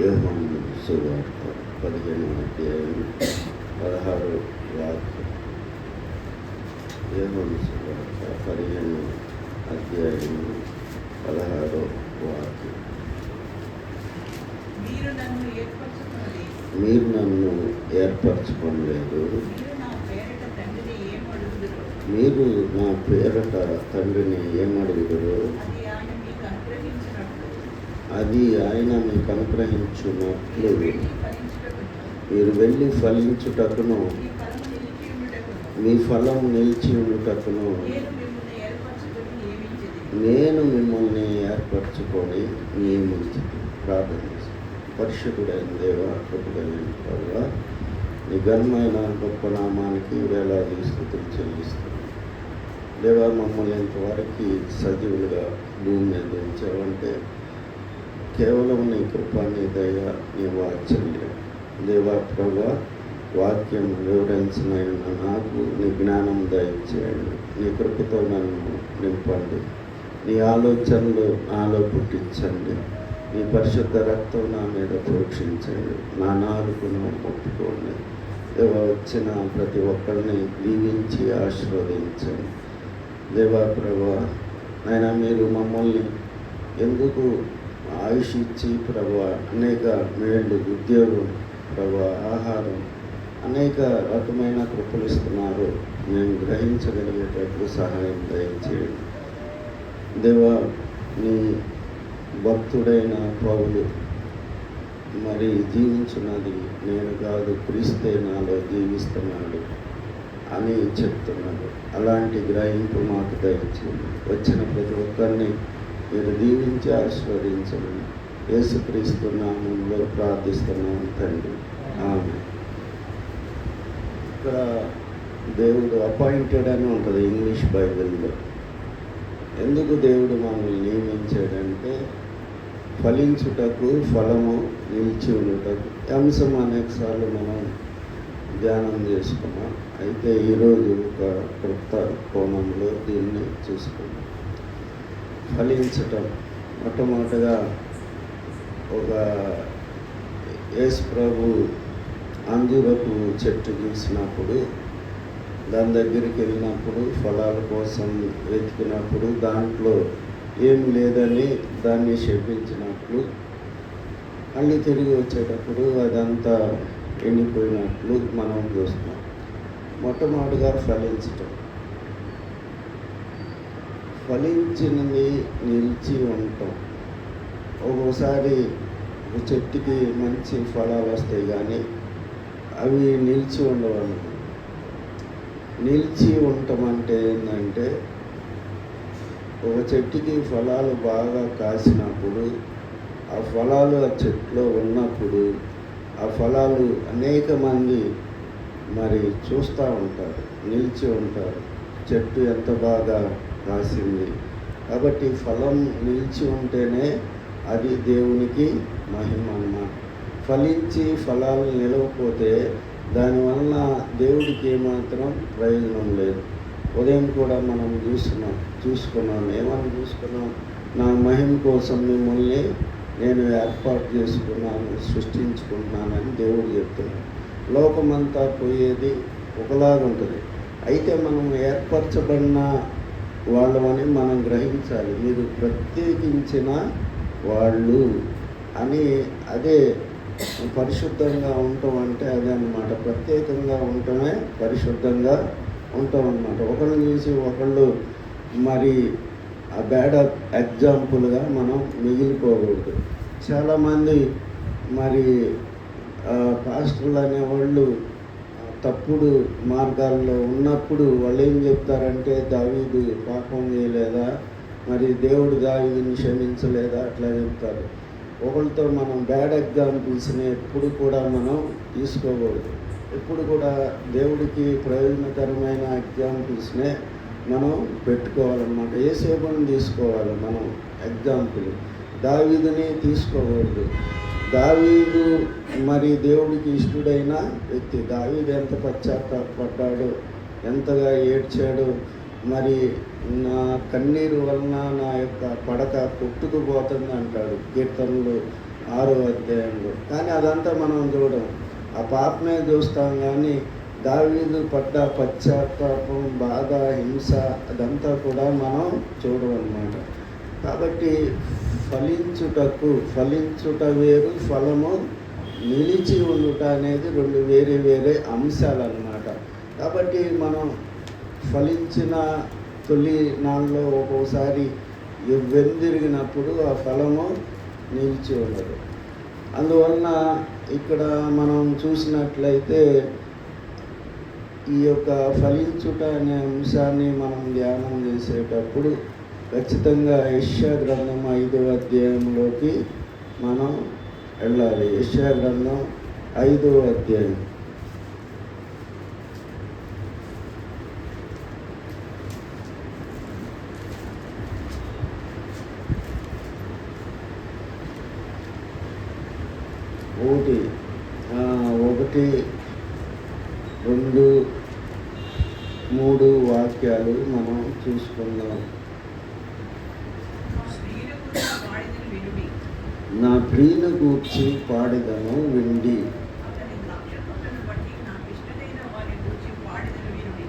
యోహాను సువార్త 15వ అధ్యాయం 16వ వాక్యం. యోహాను సువార్త 15వ అధ్యాయం 16వ వాక్యం. మీరు నన్ను ఏర్పరచుకోలేదు, మీరు నా పేరట తండ్రిని ఏమడుగుదురు అది ఆయన మీకు అనుగ్రహించున్నట్లు మీరు వెళ్ళి ఫలించుటకును మీ ఫలం నిలిచి ఉండుటకును నేను మిమ్మల్ని ఏర్పరచుకొని నియమించి ప్రార్థన. పరిశుద్ధుడైన దేవ, కృపగలిగిన ప్రభువా, నీ ఘనమైన గొప్ప నామానికి వేలాది స్తుతులు చెల్లిస్తున్నాను. దేవా, మమ్మల్ని ఇంతవరకు సజీవులుగా భూమి మీద ఉంచావంటే కేవలం నీ కృప, నీ దయ, నీ వాత్సల్యం. దేవా ప్రభువా, వాక్యం వివరించిన నాకు నీ జ్ఞానం దయచేయండి. నీ కృపతో నన్ను నింపండి. నీ ఆలోచనలు నాలో పుట్టించండి. నీ పరిశుద్ధ రక్తం నా మీద ప్రోక్షించండి. నా నాలుకను ఒప్పుకోండి. దేవా, వచ్చిన ప్రతి ఒక్కరిని దీవించి ఆశీర్వదించండి. దేవా ప్రభువా, నాయన మీరు మమ్మల్ని ఎందుకు ఆయుష్ ఇచ్చి ప్రభువా అనేక మేళ్ళు, ఉద్యోగం ప్రభువా, ఆహారం, అనేక రకమైన కృపలు ఇస్తున్నారు. మేము గ్రహించగలిగేటట్లు సహాయం దయచేయండి. దేవా, నీ భక్తుడైన పౌలు మరి జీవించున్నది నేను కాదు, క్రీస్తే నాలో జీవిస్తున్నాడు అని చెప్తున్నాడు. అలాంటి గ్రహింపు మాకు దయచేయండి. వచ్చిన ప్రతి ఒక్కరిని మీరు దీవించి ఆశీర్వదించండి. యేసుక్రీస్తు నామములో ప్రార్థిస్తున్నాను తండ్రి, ఆమేన్. ఇక్కడ దేవుడు అపాయింటెడ్ అని ఉంటుంది ఇంగ్లీష్ బైబిల్లో. ఎందుకు దేవుడు మమ్మల్ని నియమించాడంటే ఫలించుటకు, ఫలము నిలిచి ఉండుటకు. అంశం అనేకసార్లు మనం ధ్యానం చేసుకున్నాం. అయితే ఈరోజు ఒక కొత్త కోణంలో దీన్ని చూసుకున్నాం. ఫలించటం మొట్టమొదటిగా ఒక యేసు ప్రభు అంజూరపు చెట్టు చూసినప్పుడు, దాని దగ్గరికి వెళ్ళినప్పుడు, ఫలాల కోసం వెతికినప్పుడు దాంట్లో ఏం లేదని దాన్ని శపించినట్లు, మళ్ళీ తిరిగి వచ్చేటప్పుడు అదంతా ఎండిపోయినట్లు మనం చూస్తున్నాం. మొట్టమొదటిగా ఫలించటం. ఫలించినది నిలిచి ఉండటం. ఒక్కోసారి చెట్టుకి మంచి ఫలాలు వస్తాయి కానీ అవి నిలిచి ఉండవన్నమాట. నిలిచి ఉండటం అంటే ఏంటంటే, ఒక చెట్టుకి ఫలాలు బాగా కాసినప్పుడు, ఆ ఫలాలు ఆ చెట్టులో ఉన్నప్పుడు ఆ ఫలాలు అనేక మంది మరి చూస్తూ ఉంటారు, నిలిచి ఉంటారు. చెట్టు ఎంత బాగా కాసింది. కాబట్టి ఫలం నిలిచి ఉంటేనే అది దేవునికి మహిమ అన్నమాట. ఫలించి ఫలాలు నిలవకపోతే దానివల్ల దేవుడికి ఏమాత్రం ప్రయోజనం లేదు. ఉదయం కూడా మనం చూసుకున్నాం. ఏమని చూసుకున్నాం? నా మహిమ కోసం మిమ్మల్ని నేను ఏర్పాటు చేసుకున్నాను, సృష్టించుకుంటున్నానని దేవుడు చెప్తున్నాడు. లోకమంతా పోయేది ఒకలాగా ఉంటుంది. అయితే మనం ఏర్పరచబడిన వాళ్ళమని మనం గ్రహించాలి. మీరు ప్రత్యేకించిన వాళ్ళు అని. అదే పరిశుద్ధంగా ఉండటం అంటే అదే అన్నమాట. ప్రత్యేకంగా ఉండటమే పరిశుద్ధంగా ఉంటాం అన్నమాట. ఒకళ్ళు చూసి ఒకళ్ళు మరి ఆ బ్యాడ్ ఎగ్జాంపుల్గా మనం మిగిలిపోకూడదు. చాలామంది మరి పాస్టర్లు అనేవాళ్ళు తప్పుడు మార్గాల్లో ఉన్నప్పుడు వాళ్ళు ఏం చెప్తారంటే, దావీదు పాపం చేయలేదా, మరి దేవుడు దావీదుని క్షమించలేదా, అట్లా చెప్తారు. ఒకరితో మనం బ్యాడ్ ఎగ్జాంపుల్స్ని ఎప్పుడు కూడా మనం తీసుకోకూడదు. ఎప్పుడు కూడా దేవుడికి ప్రయోజనకరమైన ఎగ్జాంపుల్స్నే మనం పెట్టుకోవాలన్నమాట. యేసేపుని తీసుకోవాలి మనం ఎగ్జాంపుల్, దావీదుని తీసుకోకూడదు. దావీదు మరి దేవుడికి ఇష్టడైన వ్యక్తి. దావీదు ఎంత పశ్చాత్తాపడ్డాడో, ఎంతగా ఏడ్చాడో. మరి నా కన్నీరు వలన నా యొక్క పడక కొట్టుకుపోతుంది అంటాడు కీర్తనలు 6వ అధ్యాయంలో. కానీ అదంతా మనం చూడం, ఆ పాపమే చూస్తాం. కానీ దావీదు పడ్డ పశ్చాత్తాపం, బాధ, హింస అదంతా కూడా మనం చూడమన్నమాట. కాబట్టి ఫలించుట వేరు, ఫలము నిలిచి ఉండుట అనేది రెండు వేరే వేరే అంశాలన్నమాట. కాబట్టి మనం ఫలించిన తొలి నాళ్ళలో ఒక్కోసారి వెందిరిగినప్పుడు ఆ ఫలము నిలిచి ఉండదు. అందువలన ఇక్కడ మనం చూసినట్లయితే ఈ యొక్క ఫలించుట అనే అంశాన్ని మనం ధ్యానం చేసేటప్పుడు ఖచ్చితంగా యెషయా గ్రంథం 5వ అధ్యాయంలోకి మనం వెళ్ళాలి. యెషయా గ్రంథం 5వ అధ్యాయం. ఒకటి 2, 3 వాక్యాలు మనం చూసుకుందాం. నా ప్రియుని గూర్చి పాడెదను విండి,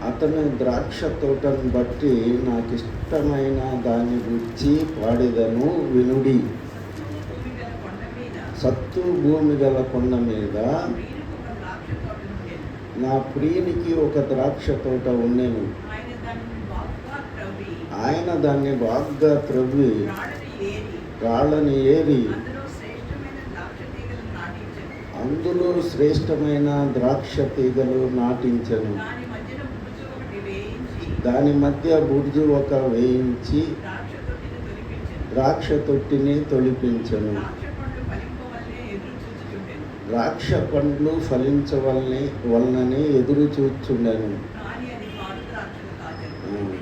అతని ద్రాక్ష తోటను బట్టి నాకు ఇష్టమైన దాని గూర్చి పాడెదను వినుడి. సత్తు భూమి గల కొండ మీద నా ప్రియునికి ఒక ద్రాక్ష తోట ఉండెను. ఆయన దాన్ని బాగా త్రవ్వి రాళ్ళని ఏరి అందులో శ్రేష్టమైన ద్రాక్ష తీగలు నాటించెను. దాని మధ్య బుర్జు ఒక వేయించి ద్రాక్ష తొట్టిని తొలిపించెను. ద్రాక్ష పండ్లు ఫలించవలనని ఎదురు చూచుండెను.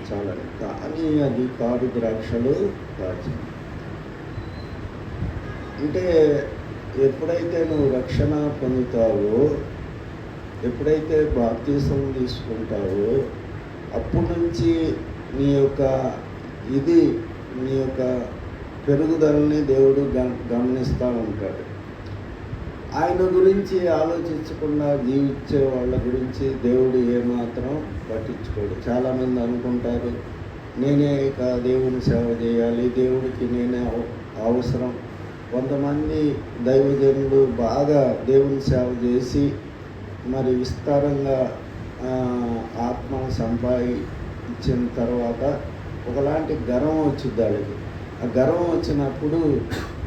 చాలా కానీ అది కారు ద్రాక్షలు కాచు. అంటే ఎప్పుడైతే నువ్వు రక్షణ పొందుతావో, ఎప్పుడైతే బాప్తిసం తీసుకుంటావో, అప్పటి నుంచి నీ యొక్క పెరుగుదలని దేవుడు గమనిస్తూ ఉంటాడు. ఆయన గురించి ఆలోచించకుండా జీవించే వాళ్ళ గురించి దేవుడు ఏమాత్రం పట్టించుకోడు. చాలామంది అనుకుంటారు, నేనే ఇక దేవుని సేవ చేయాలి, దేవుడికి నేనే అవసరం. కొంతమంది దైవజనులు బాగా దేవుని సేవ చేసి మరి విస్తారంగా ఆత్మను సంపాదించిన తర్వాత ఒకలాంటి గర్వం వచ్చింది వాళ్ళకి. ఆ గర్వం వచ్చినప్పుడు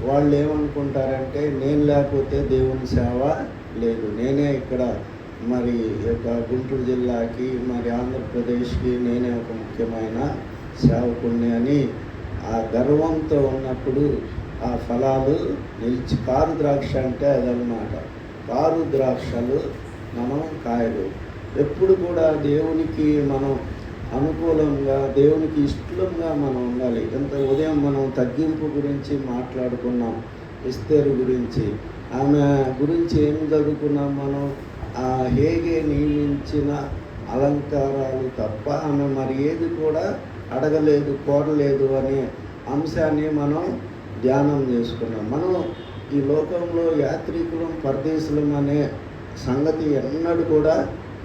వాళ్ళు ఏమనుకుంటారంటే, నేను లేకపోతే దేవుని సేవ లేదు, నేనే ఇక్కడ మరి యొక్క గుంటూరు జిల్లాకి మరి ఆంధ్రప్రదేశ్కి నేనే ఒక ముఖ్యమైన సేవకుణ్ణి అని ఆ గర్వంతో ఉన్నప్పుడు ఆ ఫలాలు నిలిచి, కారు ద్రాక్ష అంటే అదనమాట. కారు ద్రాక్షలు మనం కాయలు. ఎప్పుడు కూడా దేవునికి మనం అనుకూలంగా, దేవునికి ఇష్టంగా మనం ఉండాలి. ఎంత ఉదయం మనం తగ్గింపు గురించి మాట్లాడుకున్నాం, ఎస్తేరు గురించి. ఆమె గురించి ఏం చదువుకున్నాం మనం? ఆ హేగే నియమించిన అలంకారాలు తప్ప ఆమె మరి ఏది కూడా అడగలేదు, కోరలేదు అనే అంశాన్ని మనం ధ్యానం చేసుకున్నాం. మనం ఈ లోకంలో యాత్రికులం, పరదేశులం అనే సంగతి ఎన్నడూ కూడా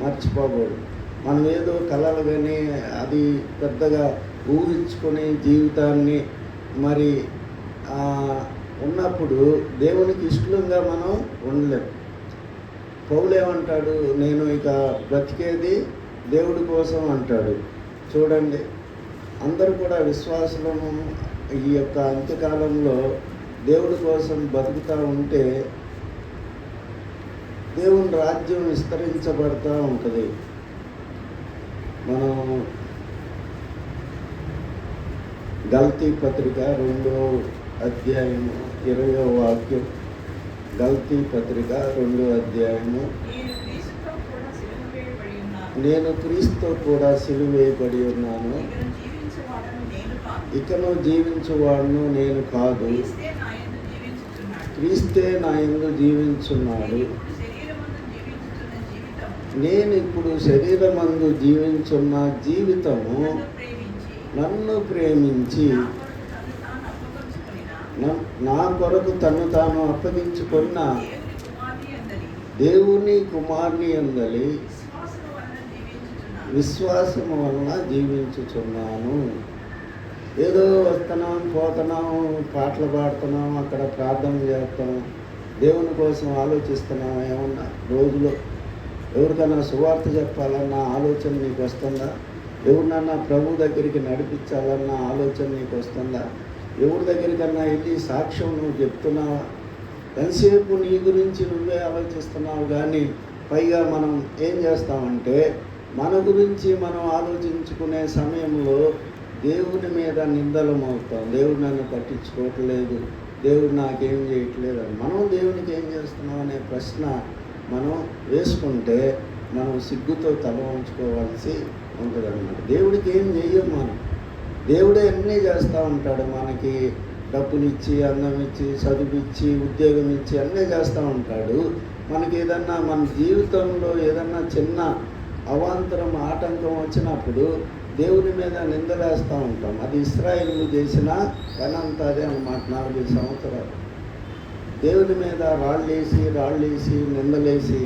మర్చిపోకూడదు. మనం ఏదో కలలు కానీ అది పెద్దగా ఊహించుకొని జీవితాన్ని మరి ఉన్నప్పుడు దేవునికి ఇష్టంగా మనం ఉండలేం. పౌలు ఏమంటాడు? నేను ఇక బ్రతికేది దేవుడి కోసం అంటాడు. చూడండి, అందరూ కూడా విశ్వాసులను ఈ యొక్క అంత్యకాలంలో దేవుడి కోసం బతుకుతూ ఉంటే దేవుని రాజ్యం విస్తరించబడుతూ ఉంటుంది. మనం గల్తీ పత్రిక 2వ అధ్యాయము 20వ వాక్యం. గల్తీ పత్రిక 2వ అధ్యాయము. నేను క్రీస్తుతో కూడా సిలువేయబడి ఉన్నాను, ఇకను జీవించువాడును నేను కాదు, క్రీస్తే నా యందు జీవించున్నాడు. నేను ఇప్పుడు శరీరమందు జీవించున్న జీవితము నన్ను ప్రేమించి నా కొరకు తను తాను అప్పగించుకున్న దేవుని కుమారుని అందరి దేవుని కుమారుని అందలి విశ్వాసము వలన జీవించుచున్నాను. ఏదో వస్తున్నాం పోతున్నాం, పాటలు పాడుతున్నాం, అక్కడ ప్రార్థన చేస్తున్నాం, దేవుని కోసం ఆలోచిస్తున్నాం. ఏమన్నా రోజులో ఎవరికైనా సువార్త చెప్పాలన్న ఆలోచన నీకు వస్తుందా? ఎవరినన్నా ప్రభు దగ్గరికి నడిపించాలన్న ఆలోచన నీకు వస్తుందా? ఎవరి దగ్గరికన్నా వెళ్ళి సాక్ష్యం నువ్వు చెప్తున్నావా? ఎంతసేపు నీ గురించి నువ్వే ఆలోచిస్తున్నావు. కానీ పైగా మనం ఏం చేస్తామంటే మన గురించి మనం ఆలోచించుకునే సమయంలో దేవుని మీద నిందలమవుతాం. దేవుడు నన్ను పట్టించుకోవట్లేదు, దేవుడు నాకేం చేయట్లేదు అని మనం దేవునికి ఏం చేస్తున్నాం అనే ప్రశ్న మనం వేసుకుంటే మనం సిగ్గుతో తల ఉంచుకోవాల్సి ఉంటుంది అన్నమాట. దేవుడికి ఏం చెయ్యం మనం. దేవుడే అన్నీ చేస్తూ ఉంటాడు. మనకి డబ్బులు ఇచ్చి, అన్నం ఇచ్చి, చదువు ఉద్యోగం ఇచ్చి అన్నీ చేస్తూ ఉంటాడు. మనకి ఏదన్నా మన జీవితంలో ఏదన్నా చిన్న అవాంతరం ఆటంకం వచ్చినప్పుడు దేవుని మీద నిందలేస్తూ ఉంటాం. అది ఇశ్రాయేలు చేసిన పని అంతా అదే అన్నమాట. 40 సంవత్సరాలు దేవుని మీద రాళ్ళేసి నిందలేసి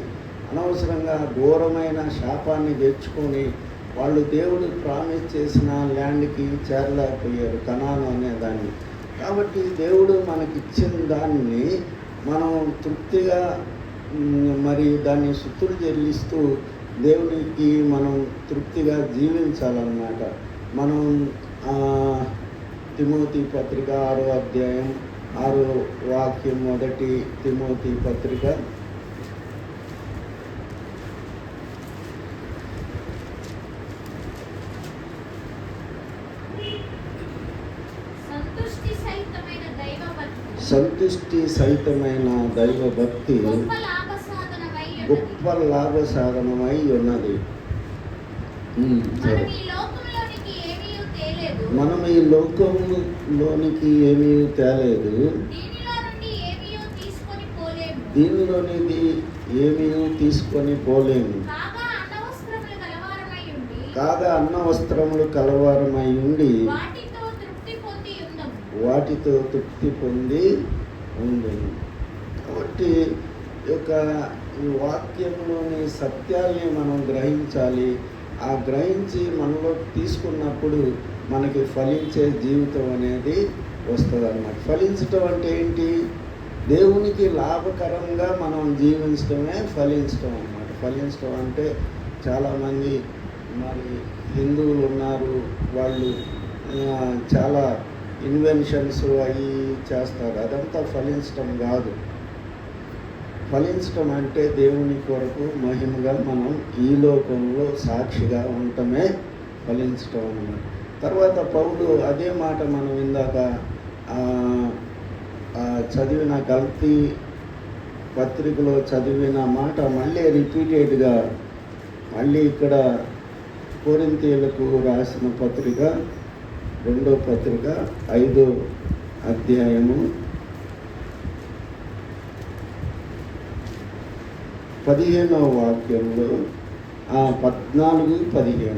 అనవసరంగా ఘోరమైన శాపాన్ని తెచ్చుకొని వాళ్ళు దేవుడు ప్రామిస్ చేసిన ల్యాండ్కి చేరలేకపోయారు, కనాను అనే దాన్ని. కాబట్టి దేవుడు మనకిచ్చిన దాన్ని మనం తృప్తిగా మరి దాన్ని స్తుతులు చెల్లిస్తూ దేవునికి మనం తృప్తిగా జీవించాలన్నమాట. మనం తిమోతి పత్రిక 6వ అధ్యాయం 6వ వాక్యం, 1 తిమోతి పత్రిక 'సంతుష్టి సహితమైన దైవభక్తి గొప్ప లాభ సాధనమై ఉన్నది. మనం ఈ లోకంలోనికి ఏమీ తేలేదు, దీనిలోనిది ఏమీ తీసుకొని పోలేము. కాగా అన్న వస్త్రములు కలవారమై ఉండి వాటితో తృప్తి పొంది ఉండేది. కాబట్టి ఈ వాక్యంలోని సత్యాల్ని మనం గ్రహించాలి. ఆ గ్రహించి మనలో తీసుకున్నప్పుడు మనకి ఫలించే జీవితం అనేది వస్తుంది అన్నమాట. ఫలించటం అంటే ఏంటి? దేవునికి లాభకరంగా మనం జీవించడమే ఫలించటం అన్నమాట. ఫలించటం అంటే చాలామంది మరి హిందువులు ఉన్నారు, వాళ్ళు చాలా ఇన్వెన్షన్స్ అవి చేస్తారు. అదంతా ఫలించటం కాదు. ఫలించటం అంటే దేవుని కొరకు మహిమగా మనం ఈ లోకంలో సాక్షిగా ఉండటమే ఫలించటం అన్నమాట. తర్వాత పౌలు అదే మాట మనం ఇందాక చదివిన గల్తీ పత్రికలో చదివిన మాట మళ్ళీ రిపీటెడ్గా మళ్ళీ ఇక్కడ కొరింథీయులకు రాసిన పత్రిక 2వ పత్రిక 5వ అధ్యాయము 15వ వాక్యంలో 14-15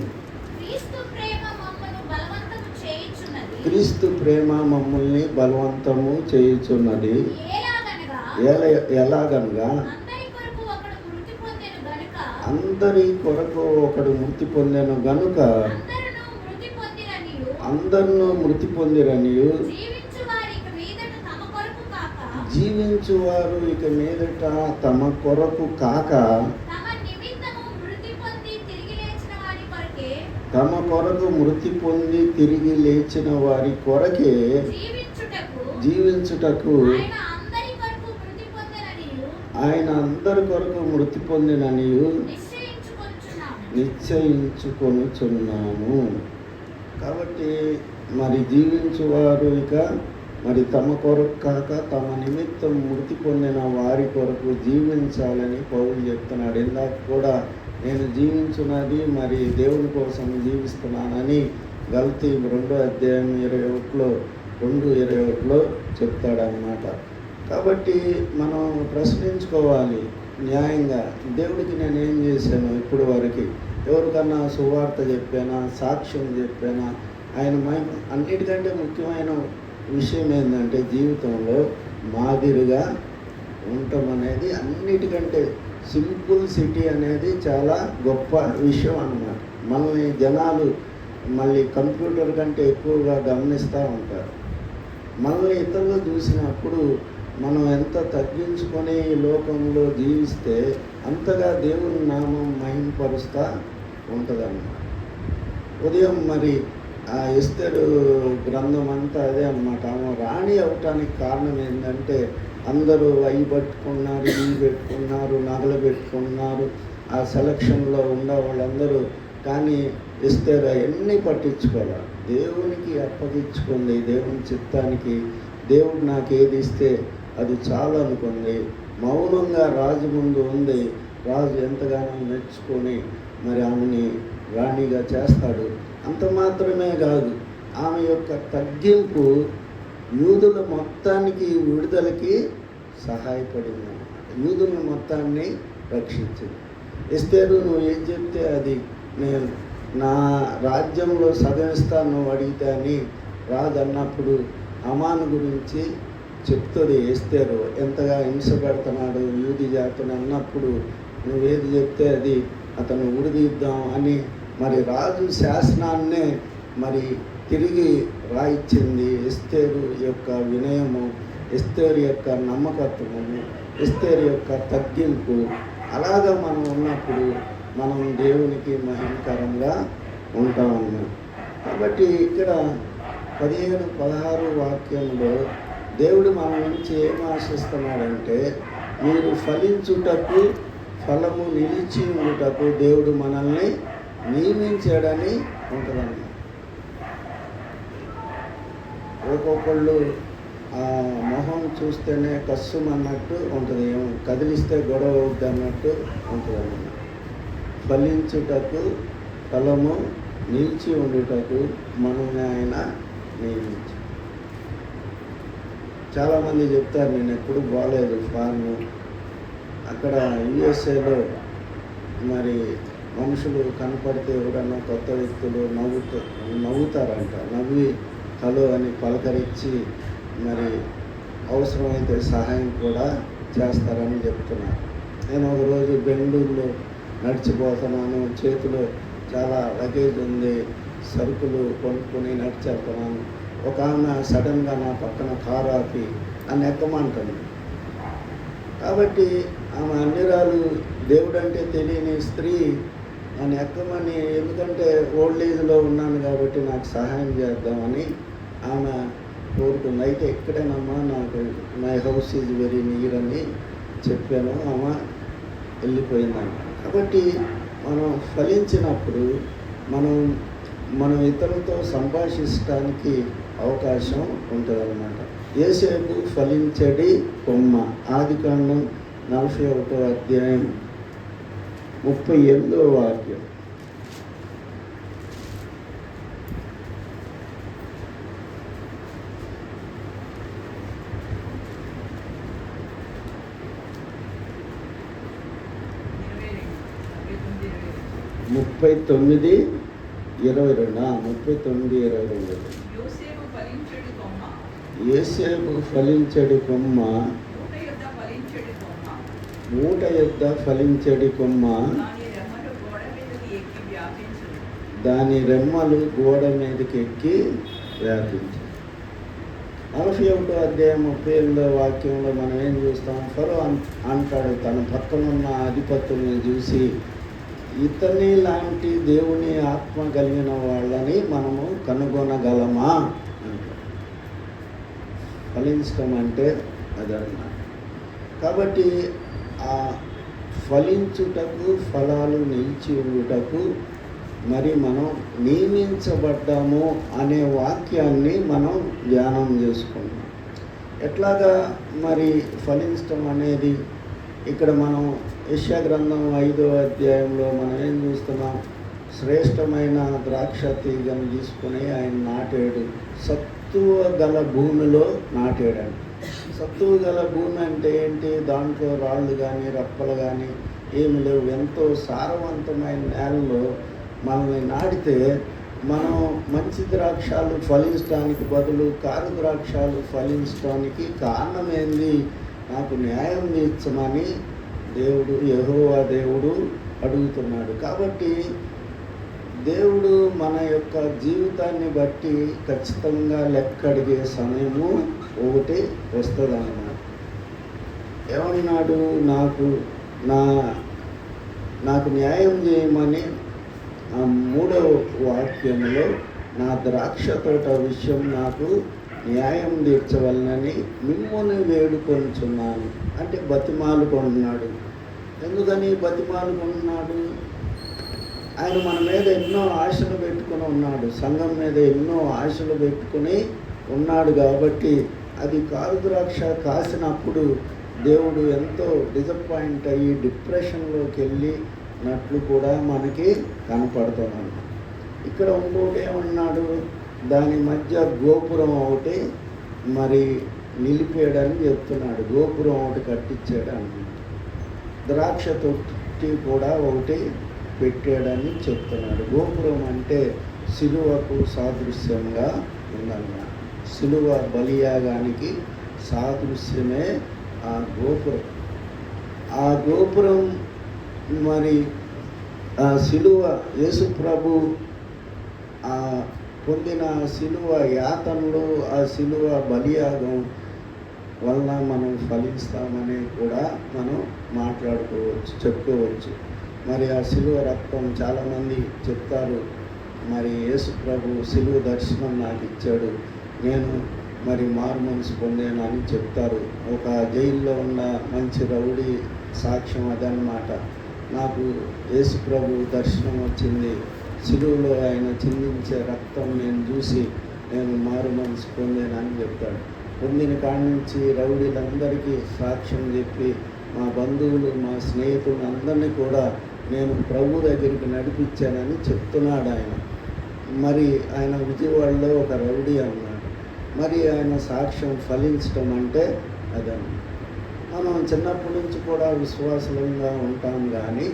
క్రీస్తు ప్రేమ మమ్మల్ని బలవంతము చేయుచున్నది. ఎలాగనగా అందరి కొరకు ఒకడు మృతి పొందెను గనుక అందరూ మృతి పొందిరనియు జీవించువారు ఇక మీదట తమ కొరకు కాక తమ కొరకు మృతి పొంది తిరిగి లేచిన వారి కొరకే జీవించుటకు ఆయన అందరి కొరకు మృతి పొందిననియు నిశ్చయించుకొనుచున్నాము. కాబట్టి మరి జీవించువారు ఇక మరి తమ కొరకు కాక తమ నిమిత్తం మృతి పొందిన వారి కొరకు జీవించాలని పౌలు చెప్తున్నాడు. ఇందాక కూడా నేను జీవించున్నది మరి దేవుని కోసం జీవిస్తున్నానని గల్తీ 2వ అధ్యాయం 2:21లో చెప్తాడనమాట. కాబట్టి మనం ప్రశ్నించుకోవాలి న్యాయంగా, దేవుడికి నేనేం చేశాను ఇప్పుడు వరకు? ఎవరికన్నా సువార్త చెప్పానా, సాక్ష్యం చెప్పానా? ఆయన మహిమ అన్నిటికంటే ముఖ్యమైన విషయం ఏంటంటే జీవితంలో మాదిరిగా ఉండటం అనేది అన్నిటికంటే సింపుల్సిటీ అనేది చాలా గొప్ప విషయం అన్నమాట. మనల్ని జనాలు మళ్ళీ కంప్యూటర్ కంటే ఎక్కువగా గమనిస్తూ ఉంటారు. మనల్ని ఇతరులు చూసినప్పుడు మనం ఎంత తగ్గించుకొని ఈ లోకంలో జీవిస్తే అంతగా దేవుని నామం మహింపరుస్తూ ఉంటుందన్నమాట. ఉదయం మరి ఆ ఎస్తేరు గ్రంథం అంతా అదే అన్నమాట. ఆమె రాణి అవటానికి కారణం ఏంటంటే అందరూ అవి పట్టుకున్నారు, ఇవి పెట్టుకున్నారు, నగలు పెట్టుకున్నారు, ఆ సెలక్షన్లో ఉన్న వాళ్ళందరూ. కానీ ఎస్తేరు అవన్నీ పట్టించుకోవాలి, దేవునికి అప్పగించుకుంది, దేవుని చిత్తానికి. దేవుడు నాకు ఏది ఇస్తే అది చాలు అనుకుంది. మౌనంగా రాజు ముందు ఉంది. రాజు ఎంతగానో మెచ్చుకొని మరి ఆమెని రాణిగా చేస్తాడు. అంత మాత్రమే కాదు, ఆమె యొక్క తగ్గింపు యూదుల మొత్తానికి విడుదలకి సహాయపడింది అన్నమాట. యూదుల మొత్తాన్ని రక్షించింది. ఎస్తేరు నువ్వు ఏం చెప్తే అది నేను నా రాజ్యంలో సగం ఇస్తాను నువ్వు అడిగితే అని రాజు అన్నప్పుడు అమాను గురించి చెప్తుంది. ఎస్తేరు ఎంతగా హింస పెడుతున్నాడు యూది జాతిని అన్నప్పుడు నువ్వేది చెప్తే అది అతను ఉడిదిద్దాం అని మరి రాజు శాసనాన్నే మరి తిరిగి రాయించింది. ఎస్తేరు యొక్క వినయము, ఎస్తేరు యొక్క నమ్మకత్వము, ఎస్తేరు యొక్క తగ్గింపు. అలాగా మనం ఉన్నప్పుడు మనం దేవునికి మహిమకరంగా ఉంటామన్నమాట. కాబట్టి ఇక్కడ 15-16 వాక్యంలో దేవుడు మన నుంచి ఏం ఆశిస్తున్నాడంటే మీరు ఫలించుటకు, ఫలము నిలిచి ఉండుటకు దేవుడు మనల్ని నియమించాడని ఉంటుందన్నమాట. ఒక్కొక్కళ్ళు మొహం చూస్తేనే కస్సుమన్నట్టు ఉంటుంది, ఏమో కదిలిస్తే గొడవ అవుద్ది అన్నట్టు ఉంటుంది అన్నమాట. ఫలించుటకు, ఫలము నిలిచి ఉండుటకు మనల్ని ఆయన నియమించాడు. చాలామంది చెప్తారు నేను ఎప్పుడు బాగాలేదు ఫార్ము. అక్కడ యుఎస్ఏలో మరి మనుషులు కనపడితే ఎవరన్నా కొత్త వ్యక్తులు నవ్వుతారంట. నవ్వి హలో అని పలకరించి మరి అవసరమైతే సహాయం కూడా చేస్తారని చెప్తున్నారు. నేను ఒకరోజు బెంగళూరులో నడిచిపోతున్నాను, చేతిలో చాలా లగేజ్ ఉంది, సరుకులు కొనుక్కొని నడిచేస్తున్నాను. ఒక ఆమె సడన్గా నా పక్కన కారు ఆపి అని ఎక్కమంటుంది. కాబట్టి ఆమె అన్నిరాలు, దేవుడంటే తెలియని స్త్రీ అని ఎక్కమని, ఎందుకంటే ఓల్డ్ ఏజ్లో ఉన్నాను కాబట్టి నాకు సహాయం చేద్దామని ఆమె కోరుకుంది. అయితే ఎక్కడేనమ్మా, నాకు my house is very near అని చెప్పాను. ఆమె వెళ్ళిపోయిందంట. కాబట్టి మనం ఫలించినప్పుడు మనం ఇతరులతో సంభాషించడానికి అవకాశం ఉంటుందన్నమాట. యోసేపు ఫలించడి కొమ్మ. ఆదికాండం 41వ అధ్యాయం 38వ వాక్యం. ముప్పై 39:22 యోసేపు ఫలించడి కొమ్మ, మూట యొద్ద ఫలించడి కొమ్మ, దాని రెమ్మలు గోడ మీదకి ఎక్కి వ్యాపించి. 41వ అధ్యాయం 38వ వాక్యంలో మనం ఏం చూస్తాం? ఫరో అంటాడు తన పక్కనున్న అధిపతుల్ని చూసి, ఇతని లాంటి దేవుని ఆత్మ కలిగిన వాళ్ళని మనము కనుగొనగలమా అంటాడు. ఫలించడం అంటే అదన్నమాట. కాబట్టి ఆ ఫలించుటకు, ఫలాలు నిలిచి ఉండుటకు మరి మనం నియమించబడ్డాము అనే వాక్యాన్ని మనం ధ్యానం చేసుకుంటాం. ఎట్లాగా మరి ఫలించడం అనేది ఇక్కడ మనం యెషయా గ్రంథం 5వ అధ్యాయంలో మనం ఏం చూస్తున్నాం? శ్రేష్టమైన ద్రాక్ష తీగను తీసుకొని ఆయన నాటాడు, సత్తువ గల భూమిలో నాటాడండి. సత్తువ గల భూమి అంటే ఏంటి? దాంట్లో రాళ్ళు కానీ రప్పలు కానీ ఏమి లేవు. ఎంతో సారవంతమైన నేలలో మనల్ని నాటితే మనం మంచి ద్రాక్షాలు ఫలించడానికి బదులు కారు ద్రాక్షాలు ఫలించడానికి కారణం ఏంది? నాకు న్యాయం తీర్చమని దేవుడు, యెహోవా దేవుడు అడుగుతున్నాడు. కాబట్టి దేవుడు మన యొక్క జీవితాన్ని బట్టి ఖచ్చితంగా లెక్క అడిగే సమయము ఒకటి వస్తుందన్నమాట. ఏమన్నాడు? నాకు న్యాయం చేయమని ఆ 3వ వాక్యంలో నా ద్రాక్ష తోట విషయం నాకు న్యాయం తీర్చవలనని మిమ్మల్ని వేడుకొంచున్నాను అంటే బతిమాలుకుంటున్నాడు. ఎందుకని బతిమాలుకుంటున్నాడు? ఆయన మన మీద ఎన్నో ఆశలు పెట్టుకుని ఉన్నాడు, సంఘం మీద ఎన్నో ఆశలు పెట్టుకుని ఉన్నాడు. కాబట్టి అది కారు ద్రాక్ష కాసినప్పుడు దేవుడు ఎంతో డిసప్పాయింట్ అయ్యి డిప్రెషన్లోకి వెళ్ళినట్లు కూడా మనకి కనపడుతున్నాడు. ఇక్కడ ఇంకోటి ఏమన్నాడు? దాని మధ్య గోపురం ఒకటి మరి నిలిపేయడని చెప్తున్నాడు. గోపురం ఒకటి కట్టించాడు అన్నమాట. ద్రాక్ష తొట్టి కూడా ఒకటి పెట్టాడని చెప్తున్నాడు. గోపురం అంటే సిలువకు సాదృశ్యంగా ఉందన్నమాట. సిలువ బలియాగానికి సాదృశ్యమే ఆ గోపురం. ఆ గోపురం మరి ఆ సిలువ, యేసు ప్రభు ఆ పొందిన సిలువ యాతనలో, ఆ సిలువ బలియాగం వలన మనం ఫలిస్తామని కూడా మనం మాట్లాడుకోవచ్చు, చెప్పుకోవచ్చు. మరి ఆ సిలువ రక్తం చాలామంది చెప్తారు, మరి యేసు ప్రభు సిలువ దర్శనం నాకు ఇచ్చాడు, నేను మరి మారు మనసు పొందాను అని చెప్తారు. ఒక జైల్లో ఉన్న మంచి రౌడీ సాక్ష్యం అదనమాట. నాకు యేసు ప్రభు దర్శనం వచ్చింది, సిలువలో ఆయన చిందించే రక్తం నేను చూసి నేను మారు మనసు పొందానని చెప్తాడు. పొందిన కాడి నుంచి రౌడీలందరికీ సాక్ష్యం చెప్పి మా బంధువులు, మా స్నేహితులు అందరినీ కూడా నేను ప్రభు దగ్గరికి నడిపించానని చెప్తున్నాడు ఆయన. మరి ఆయన విజయవాడలో ఒక రౌడీ అన్నాడు. మరి ఆయన సాక్ష్యం ఫలించడం అంటే అదన్నమాట. మనం చిన్నప్పటి నుంచి కూడా విశ్వాసంగా ఉంటాం, కానీ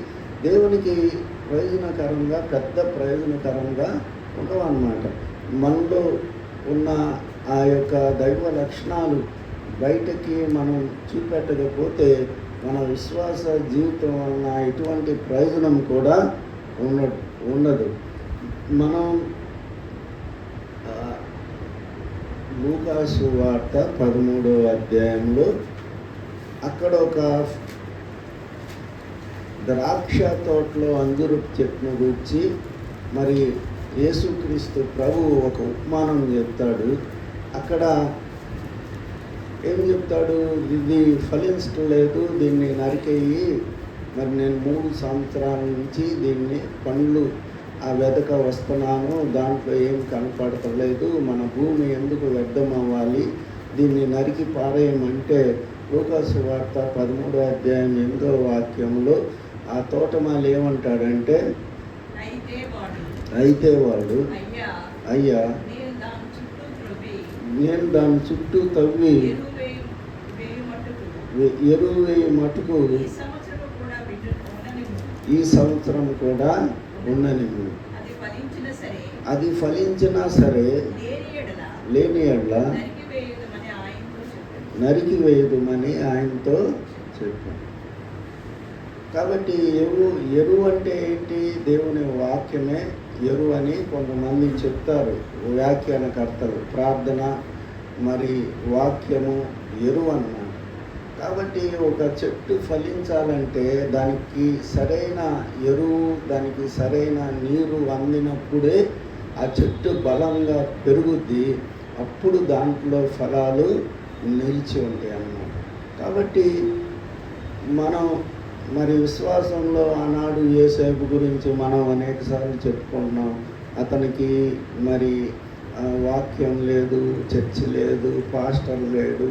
దేవునికి ప్రయోజనకరంగా, పెద్ద ప్రయోజనకరంగా ఉండవన్నమాట. మనలో ఉన్న ఆ యొక్క దైవ లక్షణాలు బయటకి మనం చూపెట్టకపోతే మన విశ్వాస జీవితం వలన ఎటువంటి ప్రయోజనం కూడా ఉండదు. మనం లూకాసు వార్త 13వ అధ్యాయంలో అక్కడ ఒక ద్రాక్ష తోటలో అంజూరు చెట్టును గురించి మరి యేసుక్రీస్తు ప్రభువు ఒక ఉపమానం చెప్తాడు. అక్కడ ఏం చెప్తాడు? ఇది ఫలించలేదు, దీన్ని నరికేయి, మరి నేను 3 సంవత్సరాల నుంచి దీన్ని పండ్లు వెదక వస్తున్నాను, దాంట్లో ఏం కనపడతలేదు, మన భూమి ఎందుకు వ్యర్థం అవ్వాలి, దీన్ని నరికి పారేయమంటే లూకాసు వార్త 13వ అధ్యాయం 8వ వాక్యంలో ఆ తోటమాలి ఏమంటాడంటే, అయితే వాడు అయ్యా నేను దాని చుట్టూ తవ్వి ఎరువు వేయి మటుకు ఈ సంవత్సరం కూడా ఉండనివ్వు, అది ఫలించినా సరే లేని ఎడల నరికి వేయదుమని ఆయనతో చెప్పాను. కాబట్టి ఎరువు అంటే ఏంటి? దేవుని వాక్యమే ఎరువు అని కొంతమంది చెప్తారు వ్యాఖ్యానకర్తలు. ప్రార్థన మరి వాక్యము ఎరువు అన్నమాట. కాబట్టి ఒక చెట్టు ఫలించాలంటే దానికి సరైన ఎరువు, దానికి సరైన నీరు అందినప్పుడే ఆ చెట్టు బలంగా పెరుగుద్ది. అప్పుడు దాంట్లో ఫలాలు నిలిచి ఉంటాయి అన్నమాట. కాబట్టి మనం మరి విశ్వాసంలో ఆనాడు యేసేపు గురించి మనం అనేకసార్లు చెప్పుకుంటున్నాం. అతనికి మరి వాక్యం లేదు, చర్చి లేదు, పాస్టర్ లేడు,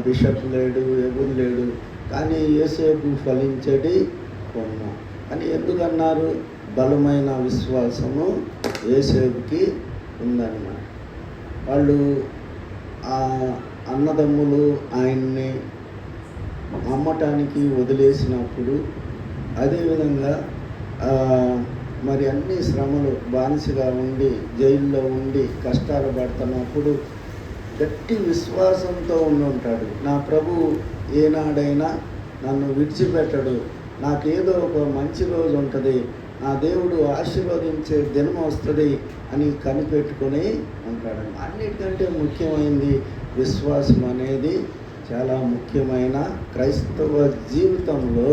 బిషప్ లేడు, ఎవరు లేడు, కానీ యేసేపు ఫలించడి కొన్న అని ఎందుకన్నారు? బలమైన విశ్వాసము యేసేపుకి ఉందన్నమాట. వాళ్ళు అన్నదమ్ములు ఆయన్ని అమ్మటానికి వదిలేసినప్పుడు, అదేవిధంగా మరి అన్ని శ్రమలు బానిసగా ఉండి జైల్లో ఉండి కష్టాలు పడుతున్నప్పుడు గట్టి విశ్వాసంతో ఉంటాడు. నా ప్రభువు ఏనాడైనా నన్ను విడిచిపెట్టడు, నాకేదో ఒక మంచి రోజు ఉంటుంది, నా దేవుడు ఆశీర్వదించే దినం వస్తుంది అని కనిపెట్టుకొని ఉంటాడు. అన్నిటికంటే ముఖ్యమైనది విశ్వాసం అనేది చాలా ముఖ్యమైన క్రైస్తవ జీవితంలో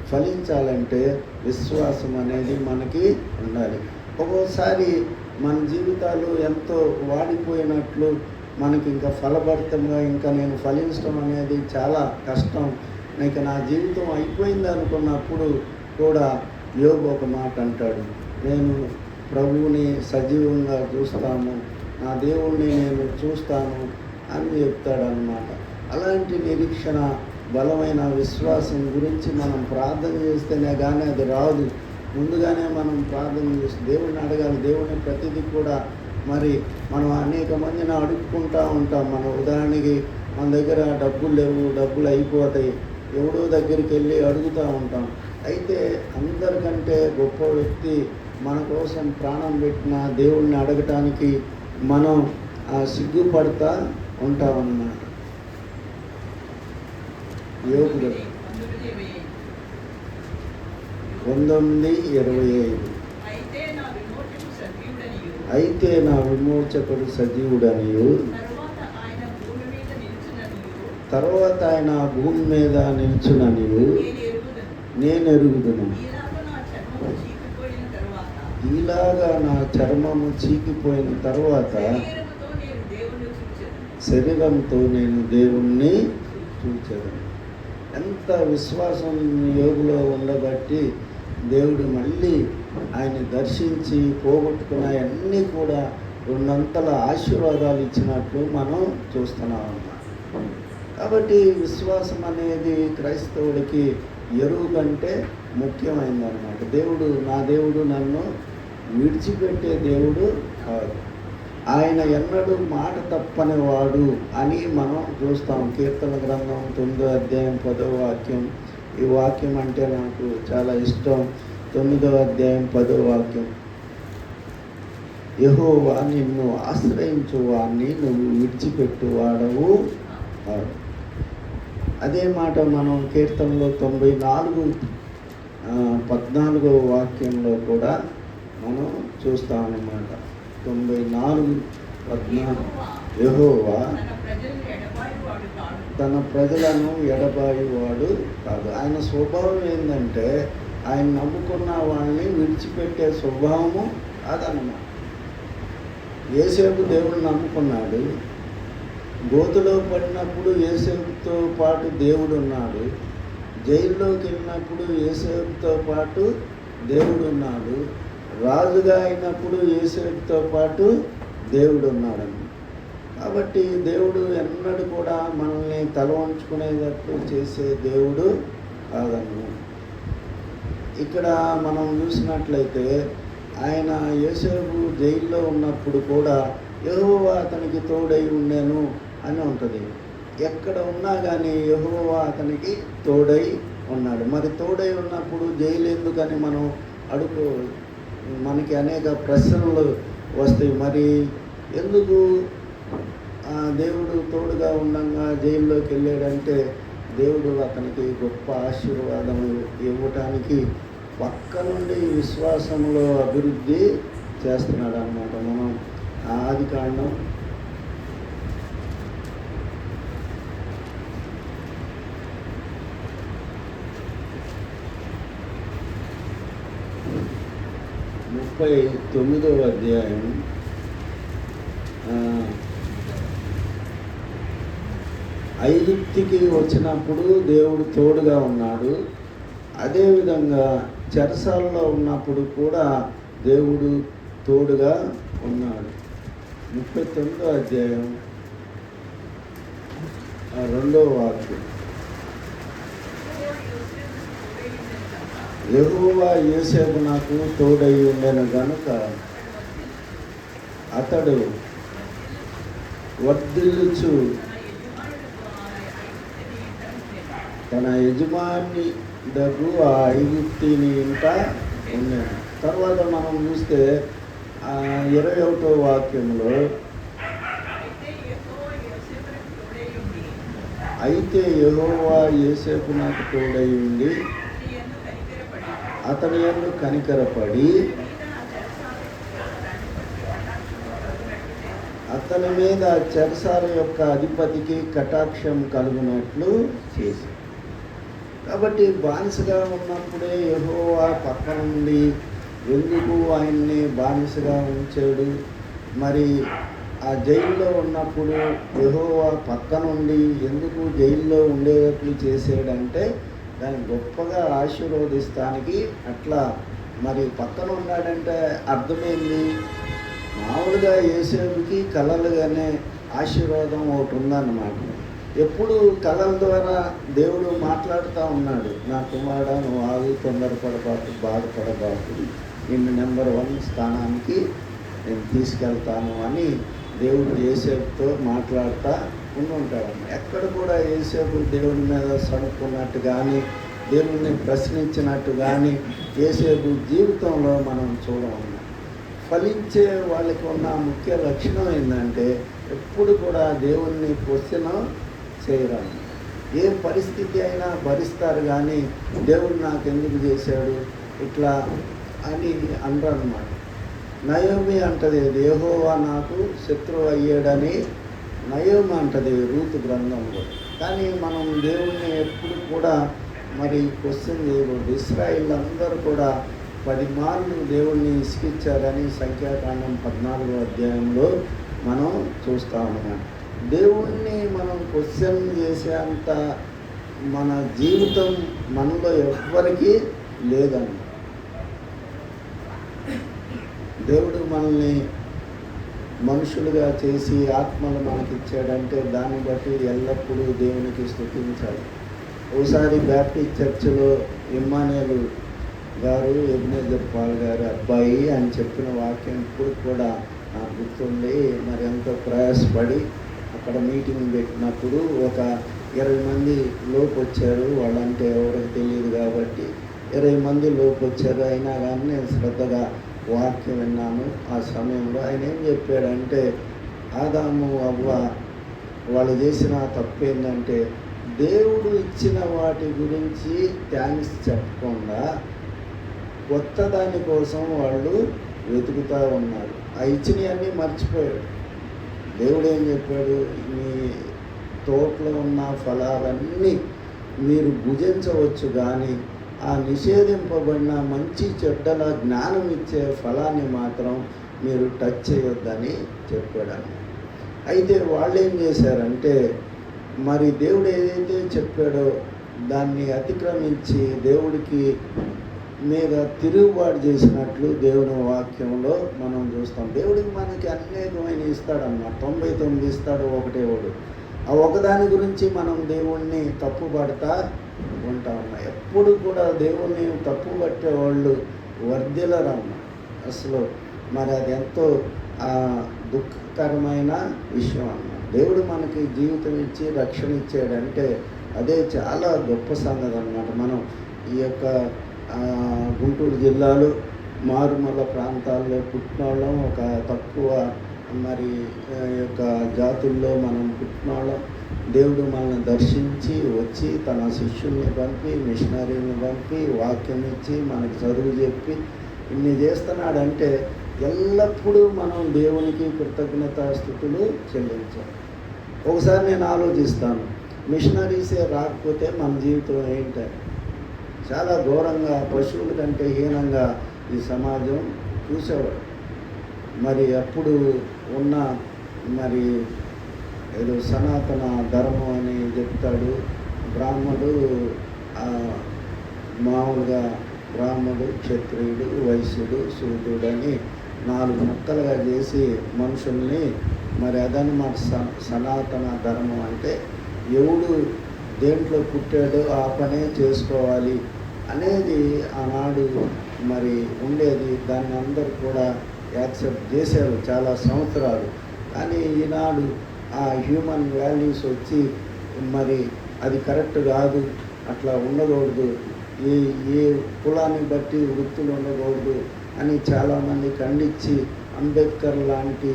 ఫలించాలంటే విశ్వాసం అనేది మనకి ఉండాలి. ఒక్కోసారి మన జీవితాలు ఎంతో వాడిపోయినట్లు మనకి ఇంకా ఫలభరితంగా ఇంకా నేను ఫలించడం అనేది చాలా కష్టం, ఇక నా జీవితం అయిపోయింది అనుకున్నప్పుడు కూడా యోబు ఒక మాట అంటాడు, నేను ప్రభువుని సజీవంగా చూస్తాను, నా దేవుణ్ణి నేను చూస్తాను అని చెప్తాడు అన్నమాట. అలాంటి నిరీక్షణ బలమైన విశ్వాసం గురించి మనం ప్రార్థన చేస్తేనే కానీ అది రాదు. ముందుగానే మనం ప్రార్థన చేసి దేవుడిని అడగాలి. దేవుడిని ప్రతిదీ కూడా మరి మనం అనేక మందిని అడుక్కుంటూ ఉంటాం. మన ఉదాహరణకి మన దగ్గర డబ్బులు లేవు, డబ్బులు అయిపోతాయి, ఎవడో దగ్గరికి వెళ్ళి అడుగుతూ ఉంటాం. అయితే అందరికంటే గొప్ప వ్యక్తి మన కోసం ప్రాణం పెట్టిన దేవుడిని అడగటానికి మనం సిగ్గుపడతా ఉంటామన్నమాట. యోబు 19:25 అయితే నా విమోచకుడు సజీవుడనియు తర్వాత ఆయన భూమి మీద నిల్చుననియు నేను ఎరుగుదును. ఇలాగా నా చర్మము చీకిపోయిన తర్వాత శరీరంతో నేను దేవుణ్ణి చూచాను. ఎంత విశ్వాసం యోగులో ఉండబట్టి దేవుడు మళ్ళీ ఆయన దర్శించి పోగొట్టుకున్నాయన్నీ కూడా రెండంతల ఆశీర్వాదాలు ఇచ్చినట్లు మనం చూస్తున్నాం అన్నమాట. కాబట్టి విశ్వాసం అనేది క్రైస్తవుడికి ఎరువు కంటే ముఖ్యమైనదన్నమాట. నా దేవుడు నన్ను విడిచిపెట్టే దేవుడు కాదు, ఆయన ఎన్నడూ మాట తప్పని వాడు అని మనం చూస్తాం. కీర్తన గ్రంథం 9వ అధ్యాయం 10వ వాక్యం. ఈ వాక్యం అంటే నాకు చాలా ఇష్టం. 9వ అధ్యాయం 10వ వాక్యం, యెహోవా నిన్ను ఆశ్రయించు వాణ్ణి నువ్వు విడిచిపెట్టువాడవు కాదు. అదే మాట మనం కీర్తనలో 94:14వ వాక్యంలో కూడా మనం చూస్తామన్నమాట. 94:14 యెహోవా తన ప్రజలను ఎడబాయువాడు కాదు. ఆయన స్వభావం ఏంటంటే ఆయన నమ్ముకున్న వాళ్ళని విడిచిపెట్టే స్వభావము కాదన్నమాట. యోసేపు దేవుడిని నమ్ముకున్నాడు, గోతులో పడినప్పుడు యోసేపుతో పాటు దేవుడు ఉన్నాడు, జైల్లోకి వెళ్ళినప్పుడు యోసేపుతో పాటు దేవుడు ఉన్నాడు, రాజుగా అయినప్పుడు యోసేపుతో పాటు దేవుడు ఉన్నాడని. కాబట్టి దేవుడు ఎన్నడూ కూడా మనల్ని తల వంచుకునేటట్టు చేసే దేవుడు కాదను. ఇక్కడ మనం చూసినట్లయితే ఆయన యోసేపు జైల్లో ఉన్నప్పుడు కూడా యెహోవా అతనికి తోడై ఉండెను అని ఉంటుంది. ఎక్కడ ఉన్నా కానీ యెహోవా అతనికి తోడై ఉన్నాడు. మరి తోడై ఉన్నప్పుడు జైలు ఎందుకని మనం మనకి అనేక ప్రశ్నలు వస్తాయి. మరి ఎందుకు దేవుడు తోడుగా ఉండగా జైల్లోకి వెళ్ళాడంటే దేవుడు అతనికి గొప్ప ఆశీర్వాదములు ఇవ్వటానికి పక్క నుండి విశ్వాసంలో అభివృద్ధి చేస్తున్నాడు అన్నమాట. మనం ఆదికాండం 39వ అధ్యాయం 5కి వచ్చినప్పుడు దేవుడు తోడుగా ఉన్నాడు. అదేవిధంగా చెరసాలలో ఉన్నప్పుడు కూడా దేవుడు తోడుగా ఉన్నాడు. 39వ అధ్యాయం 2వ వాక్యం, యెహోవా యోసేపు నాకు తోడై ఉండెను గనుక అతడు వర్ధిల్లుచు తన యజమాని దగ్గు ఆ ఐగుప్తిని ఇంట ఉండెను. తర్వాత మనం చూస్తే 21వ వాక్యంలో అయితే యెహోవా యోసేపునకు తోడై ఉండి అతని యందు కనికరపడి అతని మీద చెరసాల యొక్క అధిపతికి కటాక్షం కలుగునట్లు చేసి. కాబట్టి బానిసగా ఉన్నప్పుడే యెహోవా పక్క నుండి ఎందుకు ఆయన్ని బానిసగా ఉంచాడు? మరి ఆ జైల్లో ఉన్నప్పుడు యెహోవా పక్క నుండి ఎందుకు జైల్లో ఉండేటట్లు చేసాడంటే దాన్ని గొప్పగా ఆశీర్వదిస్తానికి. అట్లా మరి పక్కన ఉన్నాడంటే అర్థమైంది. మామూలుగా యోసేపుకి కళలుగానే ఆశీర్వాదం ఒకటి ఉందన్నమాట. ఎప్పుడు కళల ద్వారా దేవుడు మాట్లాడుతూ ఉన్నాడు. నా కుమారుడా, నువ్వు ఆగి తొందరపడబాకు, బాధపడబాకు, నిన్ను నెంబర్ 1 స్థానానికి నేను తీసుకెళ్తాను అని దేవుడు యోసేపుతో మాట్లాడుతూ ఉంటాడన్న. ఎక్కడ కూడా యోసేపు దేవుడి మీద సడుకున్నట్టు కానీ దేవుడిని ప్రశ్నించినట్టు కానీ యోసేపు జీవితంలో మనం చూడమన్నాం. ఫలించే వాళ్ళకి ఉన్న ముఖ్య లక్షణం ఏంటంటే ఎప్పుడు కూడా దేవుణ్ణి క్వశ్చన్ చేయరాదు. ఏ పరిస్థితి అయినా భరిస్తారు కానీ దేవుడు నాకు ఎందుకు చేశాడు ఇట్లా అని అనరన్నమాట. నయోమి అంటది యెహోవా నాకు శత్రువు అయ్యాడని నయోమి అంటది రూతు గ్రంథంలో. కానీ మనం దేవుణ్ణి ఎప్పుడు కూడా మరి క్వశ్చన్ చేయకూడదు. ఇశ్రాయేల్ అందరూ కూడా 10 మార్లు దేవుణ్ణి ఇసుకిచ్చారని సంఖ్యాకాండం 14వ అధ్యాయంలో మనం చూస్తూ ఉన్నాం. దేవుణ్ణి మనం క్వశ్చన్ చేసేంత మన జీవితం మనలో ఎవ్వరికీ లేదండి. దేవుడు మనల్ని మనుషులుగా చేసి ఆత్మలు మనకిచ్చాడంటే దాన్ని బట్టి ఎల్లప్పుడూ దేవునికి స్తుతించాలి. ఒకసారి బ్యాప్టిస్ట్ చర్చిలో ఇమ్మానుయేలు గారు ఎబ్నేజర్ పాల్ గారు అబ్బాయి అని చెప్పిన వాక్యం ఇప్పుడు కూడా నాకు గుర్తుంది. మరి ఎంతో ప్రయాసపడి అక్కడ మీటింగ్ పెట్టినప్పుడు ఒక 20 మంది లోపు వచ్చారు. వాళ్ళంటే ఎవరికి తెలియదు కాబట్టి 20 మంది లోపు వచ్చారు. అయినా కానీ నేను శ్రద్ధగా వాక్యం విన్నాను. ఆ సమయంలో ఆయన ఏం చెప్పాడంటే ఆదాము అవ్వ వాళ్ళు చేసిన తప్పు ఏంటంటే దేవుడు ఇచ్చిన వాటి గురించి థ్యాంక్స్ చెప్పకుండా కొత్త దానికోసం వాళ్ళు వెతుకుతూ ఉన్నారు. ఆ ఇచ్చినవన్నీ మర్చిపోయాడు. దేవుడు ఏం చెప్పాడు? మీ తోటలో ఉన్న ఫలాలన్నీ మీరు భుజించవచ్చు కానీ ఆ నిషేధింపబడిన మంచి చెడ్డల జ్ఞానం ఇచ్చే ఫలాన్ని మాత్రం మీరు టచ్ చేయొద్దని చెప్పాడు. అయితే వాళ్ళు ఏం చేశారంటే మరి దేవుడు ఏదైతే చెప్పాడో దాన్ని అతిక్రమించి దేవుడికి మీద తిరుగుబాటు చేసినట్లు దేవుని వాక్యంలో మనం చూస్తాం. దేవుడికి మనకి అనేకమైన ఇస్తాడన్నమాట. 99 ఇస్తాడు, ఒకటే ఒకడు. ఆ ఒకదాని గురించి మనం దేవుణ్ణి తప్పుపడతా ఉంటామన్న. ఎప్పుడు కూడా దేవుణ్ణి తప్పు పట్టేవాళ్ళు వర్ధిల్లరన్న అసలు. మరి అది ఎంతో దుఃఖకరమైన విషయం అన్న. దేవుడు మనకి జీవితం ఇచ్చి రక్షణ ఇచ్చాడంటే అదే చాలా గొప్ప సంగతి అన్నమాట. మనం ఈ యొక్క గుంటూరు జిల్లాలో మారుమూల ప్రాంతాల్లో పుట్టినోళ్ళం, ఒక తక్కువ మరి యొక్క జాతుల్లో మనం పుట్టినోళ్ళం. దేవుడు మనల్ని దర్శించి వచ్చి తన శిష్యుల్ని పంపి మిషనరీని పంపి వాక్యం ఇచ్చి మనకి చదువు చెప్పి ఇన్ని చేస్తున్నాడంటే ఎల్లప్పుడూ మనం దేవునికి కృతజ్ఞతాస్తుతులు చెల్లించాలి. ఒకసారి నేను ఆలోచిస్తాను, మిషనరీసే రాకపోతే మన జీవితం ఏంటని. చాలా ఘోరంగా పశువుల కంటే హీనంగా ఈ సమాజం చూసేవాడు. మరి అప్పుడు ఉన్న మరి ఏదో సనాతన ధర్మం అని చెప్తాడు. బ్రాహ్మడు మామూలుగా బ్రాహ్మడు, క్షత్రియుడు, వైశ్యుడు, శూద్రుడు అని 4 ముక్కలుగా చేసి మనుషుల్ని మరి అదని మన సనాతన ధర్మం అంటే ఎవడు దేంట్లో పుట్టాడో ఆ పనే చేసుకోవాలి అనేది ఆనాడు మరి ఉండేది. దాన్ని అందరూ కూడా యాక్సెప్ట్ చేశారు చాలా సంవత్సరాలు. కానీ ఈనాడు ఆ హ్యూమన్ వాల్యూస్ వచ్చి మరి అది కరెక్ట్ కాదు, అట్లా ఉండకూడదు, ఏ కులాన్ని బట్టి వృత్తులు ఉండకూడదు, అని చాలామంది ఖండించి అంబేద్కర్ లాంటి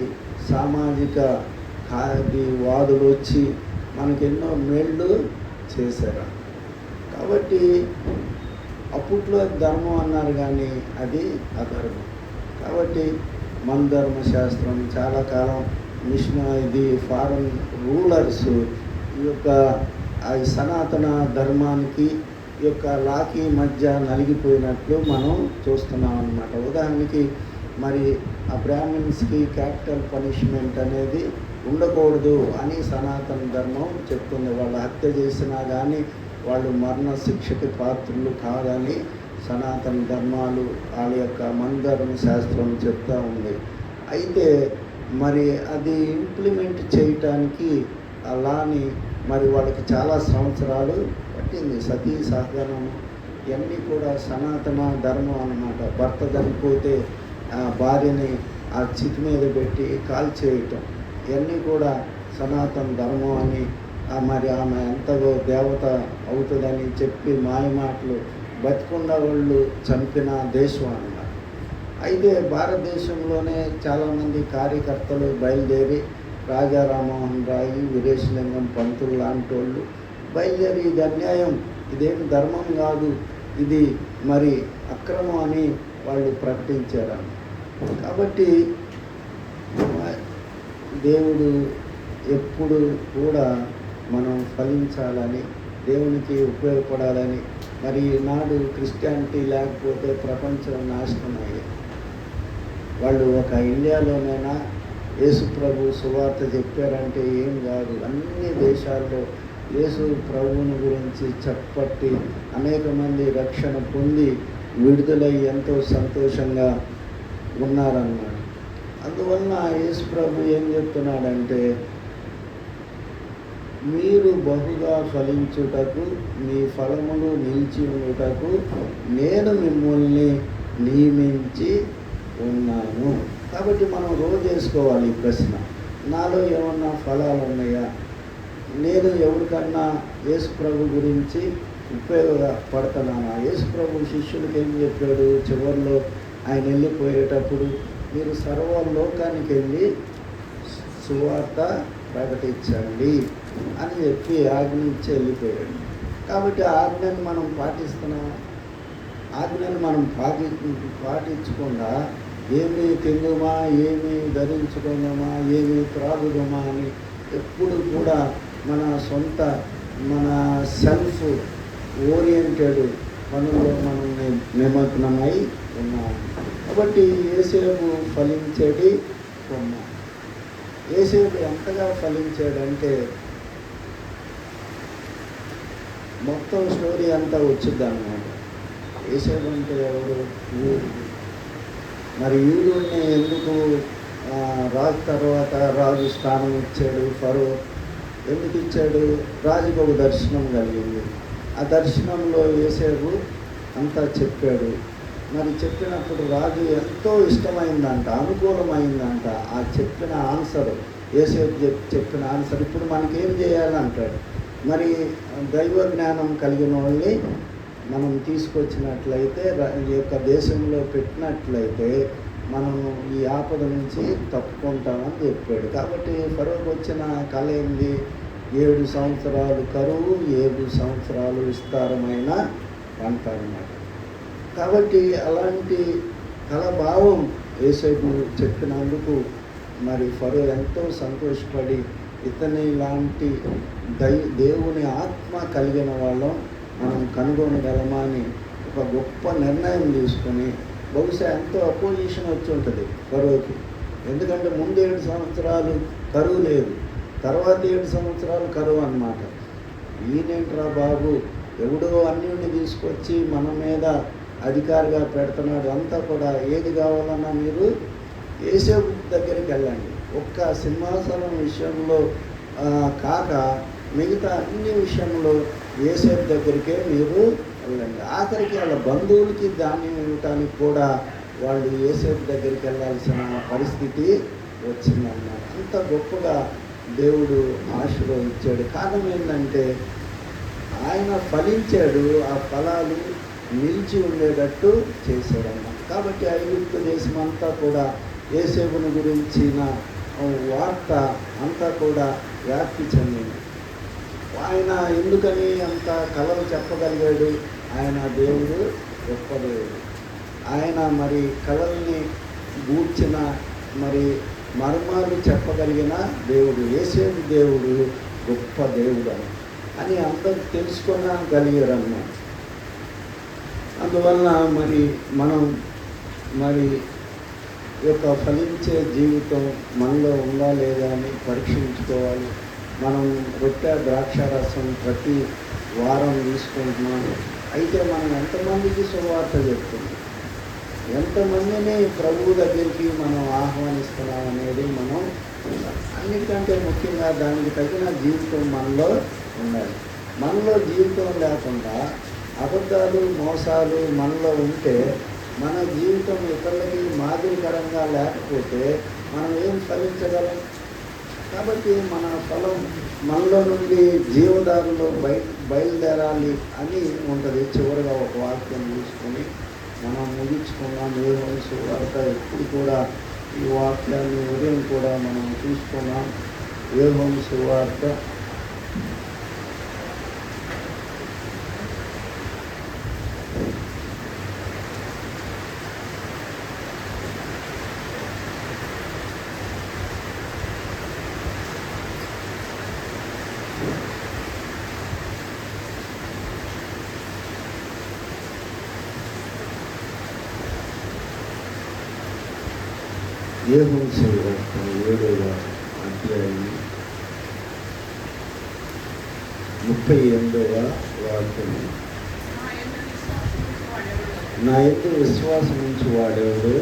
సామాజిక వాదులు వచ్చి మనకెన్నో మేళ్ళు చేశారు. కాబట్టి అప్పట్లో ధర్మం అన్నారు కానీ అది అధర్మం. కాబట్టి మన ధర్మశాస్త్రం చాలా కాలం ఫారెన్ రూలర్స్ ఈ యొక్క సనాతన ధర్మానికి ఈ యొక్క లాకి మధ్య నలిగిపోయినట్లు మనం చూస్తున్నాం అన్నమాట. ఉదాహరణకి మరి ఆ బ్రాహ్మిన్స్కి క్యాపిటల్ పనిష్మెంట్ అనేది ఉండకూడదు అని సనాతన ధర్మం చెప్తుంది. వాళ్ళు హత్య చేసినా కానీ వాళ్ళు మరణ శిక్షకి పాత్రులు కాదని సనాతన ధర్మాలు వాళ్ళ యొక్క మన ధర్మశాస్త్రం చెప్తూ ఉంది. అయితే మరి అది ఇంప్లిమెంట్ చేయటానికి ఆ లాని మరి వాళ్ళకి చాలా సంవత్సరాలు పట్టింది. సతీ సహగమనం ఇవన్నీ కూడా సనాతన ధర్మం అన్నమాట. భర్త చనిపోతే భార్యని ఆ చితి మీద పెట్టి కాల్చేయటం ఇవన్నీ కూడా సనాతన ధర్మం అని మరి ఆమె ఎంతగో దేవత అవుతుందని చెప్పి మాయమాటలు బతికుండా వాళ్ళు చంపిన దేశం అన్నమాట. అయితే భారతదేశంలోనే చాలామంది కార్యకర్తలు బయలుదేరి రాజా రామ్మోహన్ రాయ్, వీరేశలింగం పంతులు లాంటి వాళ్ళు బయలుదేరి ఇది అన్యాయం, ఇదేమి ధర్మం కాదు, ఇది మరి అక్రమం అని వాళ్ళు ప్రకటించారు. కాబట్టి దేవుడు ఎప్పుడు కూడా మనం ఫలించాలని, దేవునికి ఉపయోగపడాలని. మరి ఈనాడు క్రిస్టియానిటీ లేకపోతే ప్రపంచం నాశనం అయ్యేది. వాళ్ళు ఒక ఇండియాలోనైనా యేసు ప్రభు సువార్త చెప్పారంటే ఏం కాదు, అన్ని దేశాల్లో యేసు ప్రభువుని గురించి చెప్పట్టి అనేక మంది రక్షణ పొంది విడుదలై ఎంతో సంతోషంగా ఉన్నారన్నమాట. అందువలన యేసు ప్రభు ఏం చెప్తున్నాడంటే, మీరు బహుగా ఫలించుటకు మీ ఫలములు నిలిచి ఉండుటకు నేను మిమ్మల్ని నియమించి ఉన్నాను. కాబట్టి మనం రోజు వేసుకోవాలి ఈ ప్రశ్న, నాలో ఏమన్నా ఫలాలు ఉన్నాయా? నేను ఎవరికన్నా యేసు ప్రభు గురించి ఉపయోగపడుతున్నానా? యేసు ప్రభు శిష్యులకి ఏం చెప్పాడు? చివరిలో ఆయన వెళ్ళిపోయేటప్పుడు మీరు సర్వలోకానికి వెళ్ళి సువార్త ప్రకటించండి అని చెప్పి ఆజ్ఞ ఇచ్చి వెళ్ళిపోయాడు. కాబట్టి ఆజ్ఞను మనం పాటిస్తున్నాం. ఆజ్ఞను మనం పాటించకుండా ఏమి తిందుమా, ఏమి ధరించుకుందామా, ఏమి త్రాగుదామా అని ఎప్పుడు కూడా మన సొంత సెల్ఫ్ ఓరియంటెడ్ పనుల్లో మనం నిమగ్నమై ఉన్నాము. కాబట్టి యేసేపు ఫలించేది కొమ్మ. యేసేపు ఎంతగా ఫలించాడంటే మొత్తం స్టోరీ అంతా వచ్చింది అన్నమాట. యేసేపు అంటే ఎవరు? యూదుడు. మరి యూదుడిని ఎందుకు రాజు తర్వాత రాజు స్థానం ఇచ్చాడు ఫరో? ఎందుకు ఇచ్చాడు? రాజుకు ఒక దర్శనం కలిగింది. ఆ దర్శనంలో యేసేపు అంతా చెప్పాడు. మరి చెప్పినప్పుడు రాజు ఎంతో ఇష్టమైందంట, అనుకూలమైందంట ఆ చెప్పిన ఆన్సర్. యేసేపు చెప్పిన ఆన్సర్ ఇప్పుడు మనకేం చేయాలంటాడు. మరి దైవ జ్ఞానం కలిగిన వాళ్ళని మనం తీసుకొచ్చినట్లయితే, ఈ యొక్క దేశంలో పెట్టినట్లయితే మనం ఈ ఆపద నుంచి తప్పుకుంటామని చెప్పాడు. కాబట్టి ఫరోకు వచ్చిన కళ ఏంది? 7 సంవత్సరాలు కరువు, 7 సంవత్సరాలు విస్తారమైన పంట అన్నమాట. కాబట్టి అలాంటి కళభావం యేసేపు చెప్పినందుకు మరి ఫరో ఎంతో సంతోషపడి ఇతని లాంటి దేవుని ఆత్మ కలిగిన వాళ్ళం మనం కనుగొనగలమని ఒక గొప్ప నిర్ణయం తీసుకొని, బహుశా ఎంతో అపోజిషన్ వచ్చి ఉంటుంది ఫరోకి. ఎందుకంటే ముందు 7 సంవత్సరాలు కరువు లేదు, తర్వాత 7 సంవత్సరాలు కరువు అన్నమాట. ఈయనేంట్రా బాబు, ఎవడో అన్యుడిని తీసుకొచ్చి మన మీద అధికారిగా పెడుతున్నాడు. అంతా కూడా ఏది కావాలన్నా మీరు యేసేపు దగ్గరికి వెళ్ళండి. ఒక్క సింహాసనం విషయంలో కాక మిగతా అన్ని విషయంలో యేసేపు దగ్గరికే మీరు వెళ్ళండి. ఆఖరికి వాళ్ళ బంధువులకి ధాన్యం ఇవ్వటానికి కూడా వాళ్ళు యేసేపు దగ్గరికి వెళ్ళాల్సిన పరిస్థితి వచ్చిందన్నమాట. అంత గొప్పగా దేవుడు ఆశీర్వదించాడు. కారణం ఏంటంటే ఆయన ఫలించాడు, ఆ ఫలాలు నిలిచి ఉండేటట్టు చేశాడన్నమాట. కాబట్టి ఐగుప్తు దేశం అంతా కూడా యోసేపుని గురించిన వార్త అంతా కూడా వ్యాప్తి చెందింది. ఆయన ఎందుకని అంత కలలు చెప్పగలిగాడు? ఆయన దేవుడు గొప్ప దేవుడు. ఆయన మరి కలల్ని గూర్చిన మరి మర్మాలు చెప్పగలిగిన దేవుడు. యోసేపు దేవుడు గొప్ప దేవుడు అని అందరూ తెలుసుకోగలిగారన్నమాట. అందువలన మరి మనం మరి యొక్క ఫలించే జీవితం మనలో ఉందా లేదా అని పరీక్షించుకోవాలి. మనం రొట్టె ద్రాక్షారసం ప్రతి వారం తీసుకుంటున్నాము. అయితే మనం ఎంతమందికి సువార్త చెప్తున్నాం, ఎంతమందిని ప్రభువు దగ్గరికి మనం ఆహ్వానిస్తున్నాం అనేది మనం అన్నిటికంటే ముఖ్యంగా దానికి తగిన జీవితం మనలో ఉండాలి. మనలో జీవితం లేకుండా అబద్ధాలు మోసాలు మనలో ఉంటే, మన జీవితం ఇతరులకి మాదిరికరంగా లేకపోతే మనం ఏం ఫలించగలం? కాబట్టి మన ఫలం మనలో నుండి జీవదారులు బయలుదేరాలి అని ఉంటుంది. చివరిగా ఒక వాక్యం తీసుకొని మనం ముగించుకున్నాం. యోహాను సువార్త ఎప్పుడు కూడా ఈ వాక్యాన్ని ఉదయం కూడా మనం చూసుకున్నాం. యోహాను సువార్త 7వ అధ్యాయం 38వ వాక్యం. నా యందు విశ్వాసం నుంచి వాడేవాడు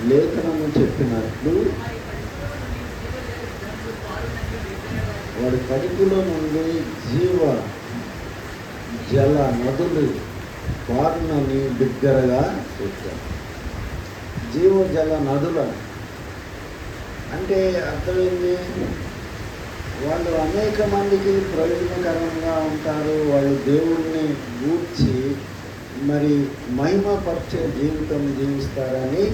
లేఖనము చెప్పినట్లు వాడి కడుపులో నుండి జల నదులు పారునని బిగ్గరగా చెప్పారు. జీవజల నదుల అంటే అర్థమైంది, వాళ్ళు అనేక మందికి ప్రయోజనకరంగా ఉంటారు. వాళ్ళు దేవుణ్ణి గూర్చి మరి మహిమపరిచే జీవితం జీవిస్తారని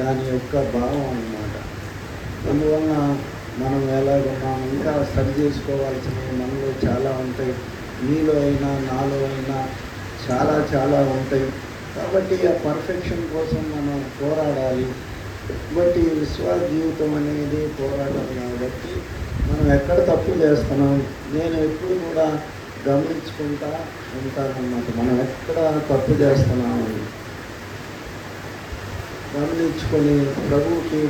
దాని యొక్క భావం అన్నమాట. అందువలన మనం ఎలాగున్నాం, ఇంకా సరి చేసుకోవాల్సినవి మనలో చాలా ఉంటాయి. నీలో అయినా నాలో అయినా చాలా ఉంటాయి. కాబట్టి ఆ పర్ఫెక్షన్ కోసం మనం పోరాడాలి. బట్టి విశ్వాస జీవితం అనేది పోరాటం కాబట్టి మనం ఎక్కడ తప్పు చేస్తున్నాం నేను ఎప్పుడు కూడా గమనించుకుంటా ఉంటానన్నమాట. మనం ఎక్కడ తప్పు చేస్తున్నామని గమనించుకొని ప్రభువుకి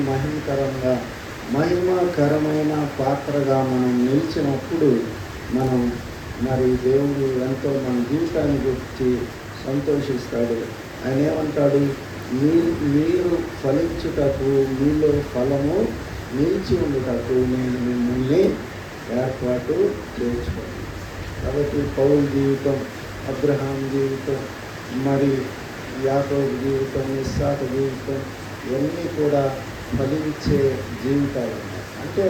మహిమకరమైన పాత్రగా మనం నిలిచినప్పుడు మనం మరి దేవుడు ఎంతో మన జీవితాన్ని గురించి సంతోషిస్తాడు. ఆయన ఏమంటాడు, మీరు ఫలించుటకు మీలో ఫలము నిలిచి ఉండుటకు నేను మిమ్మల్ని ఏర్పాటు చేసుకోండి. కాబట్టి పౌలు జీవితం, అబ్రహాం జీవితం, మరి యాకోబు జీవితం, ఇస్సాకు జీవితం ఇవన్నీ కూడా ఫలించే జీవితాలు. అంటే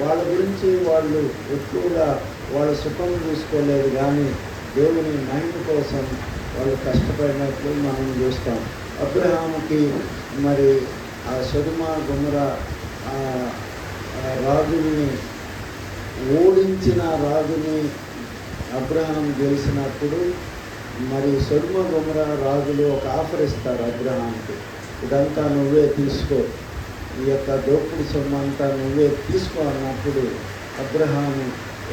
వాళ్ళ గురించి వాళ్ళు ఎక్కువగా వాళ్ళ సుఖం చూసుకోలేదు, కానీ దేవుని మహిమ కోసం వాళ్ళు కష్టపడినట్లు మనం చూస్తాం. అబ్రహాముకి మరి ఆ సొదొమ గొమొర్రా రాజుని ఓడించిన రాజుని అబ్రహాం గెలిచినప్పుడు మరి సొదొమ గొమొర్రా రాజులు ఒక ఆఫర్ ఇస్తారు అబ్రహాంకి, ఇదంతా నువ్వే తీసుకో, ఈ యొక్క దోపుడు సొమ్మంతా నువ్వే తీసుకో అన్నప్పుడు అబ్రహాము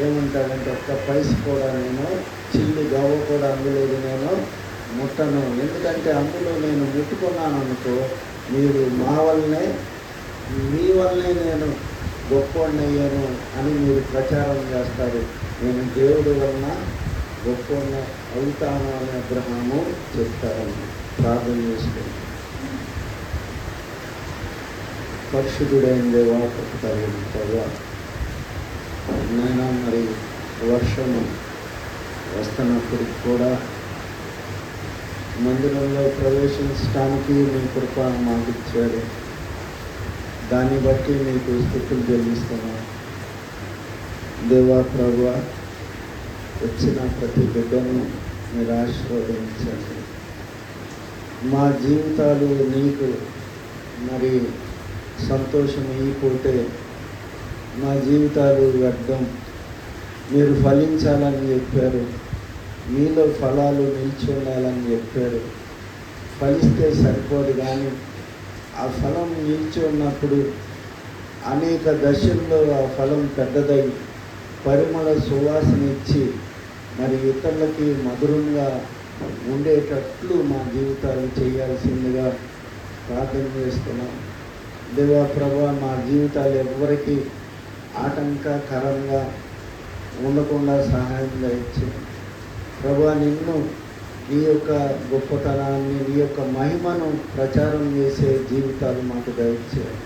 ఏమంటాడంటే, ఒక్క పైస కూడా నేను చిల్లి గవ్వ కూడా అందులో నేను ముట్టను, ఎందుకంటే అందులో నేను ముట్టుకున్నాను అనుకో మీరు మీ వల్లనే నేను గొప్పవాడినయ్యాను అని మీరు ప్రచారం చేస్తారు. నేను దేవుడి వలన గొప్పవాడిని అవుతాను అని అబ్రహాము చెప్తారని ప్రార్థన చేసుకుని. పరిశుద్ధుడైన దేవా ప్రభువా, నైనా మరి వర్షం వస్తున్నప్పటికి కూడా మందిరంలో ప్రవేశించడానికి మీ కృప మాకు ఇచ్చారు. దాన్ని బట్టి మీకు స్తుతులు చెల్లిస్తున్నాం దేవా. ప్రభువా, వచ్చిన ప్రతి బిడ్డను మీరు ఆశీర్వదించండి. మా జీవితాలు నీకు మరి సంతోషం ఇవ్వకపోతే మా జీవితాలు వ్యర్థం. మీరు ఫలించాలని చెప్పారు, మీలో ఫలాలు నిలిచి ఉండాలని చెప్పారు. ఫలిస్తే సరిపోదు, కానీ ఆ ఫలం నిలిచి ఉన్నప్పుడు అనేక దశల్లో ఆ ఫలం పెద్దదై పరిమళ సువాసన ఇచ్చి మరి ఇతరులకి మధురంగా ఉండేటట్లు మా జీవితాలు చేయాల్సిందిగా ప్రార్థన చేస్తున్నాం. దేవా ప్రభా, మా జీవితాలు ఎవరికి ఆటంకకరంగా ఉండకుండా సహాయం దయచేయండి. ప్రభా, నిన్ను నీ యొక్క గొప్పతనాన్ని, నీ యొక్క మహిమను ప్రచారం చేసే జీవితాలు మాకు దయచేయండి.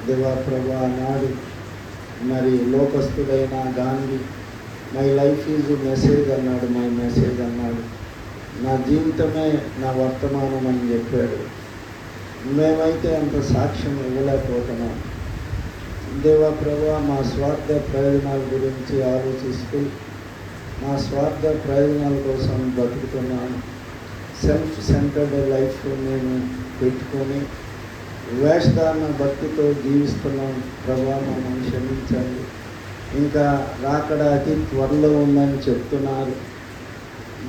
దేవా ప్రభా, నాడు మరి లోకస్తుడైన Gandhi my life is message అన్నాడు, మై మెసేజ్ అన్నాడు. నా జీవితమే నా వర్తమానం అని చెప్పాడు. మేమైతే అంత సాక్ష్యం ఇవ్వలేకపోతున్నాం. దేవా ప్రభా, మా స్వార్థ ప్రయోజనాల గురించి ఆలోచిస్తూ మా స్వార్థ ప్రయోజనాల కోసం బతుకుతున్నాను. సెల్ఫ్ సెంటర్డ్ లైఫ్ మేము పెట్టుకొని వేషధారణ భక్తితో జీవిస్తున్నాం. ప్రభా, మమ్మల్ని క్షమించండి. ఇంకా రాకడ అతి త్వరలో ఉందని చెప్తున్నారు.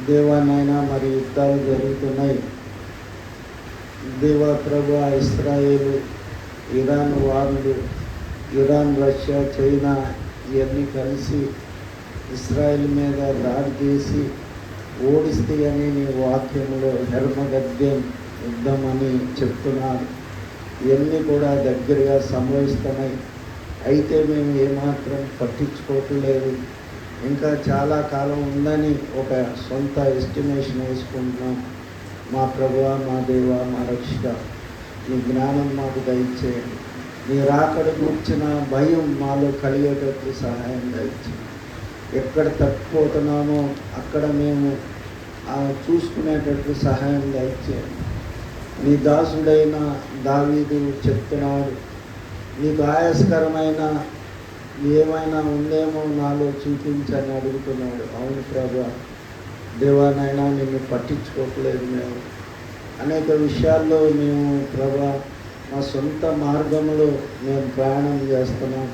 దేవా నాయనా, మరి యుద్ధాలు జరుగుతున్నాయి. దేవా ప్రభా, ఇస్రాయేలు, ఇరాన్ వారులు, ఇరాన్, రష్యా, చైనా ఇవన్నీ కలిసి ఇస్రాయేల్ మీద దాడి చేసి ఓడిస్తాయని నీ వాక్యంలో హెర్మగద్యం యుద్ధం అని చెప్తున్నారు. ఇవన్నీ కూడా దగ్గరగా సంభవిస్తున్నాయి. అయితే మేము ఏమాత్రం పట్టించుకోవట్లేదు. ఇంకా చాలా కాలం ఉందని ఒక సొంత ఎస్టిమేషన్ వేసుకుంటున్నాం. మా ప్రభువా, మా దేవా, మా రక్షక, నీ జ్ఞానం మాకు దయచేయండి. నీ రాకడ కూర్చిన భయం మాలో కలిగేటట్లు సహాయం దయచేయండి. ఎక్కడ తప్పిపోతున్నామో అక్కడ మేము చూసుకునేటట్లు సహాయం దయచేయండి. నీ దాసుడైన దావీదు చెప్తున్నాడు, నీకు ఆయాస్కరమైన ఏమైనా ఉందేమో నాలో చూపించని అడుగుతున్నాడు. అవును ప్రభా, దేవానైనా నిన్ను పట్టించుకోవట్లేదు. మేము అనేక విషయాల్లో మేము ప్రభా మా సొంత మార్గంలో మేము ప్రయాణం చేస్తున్నాం.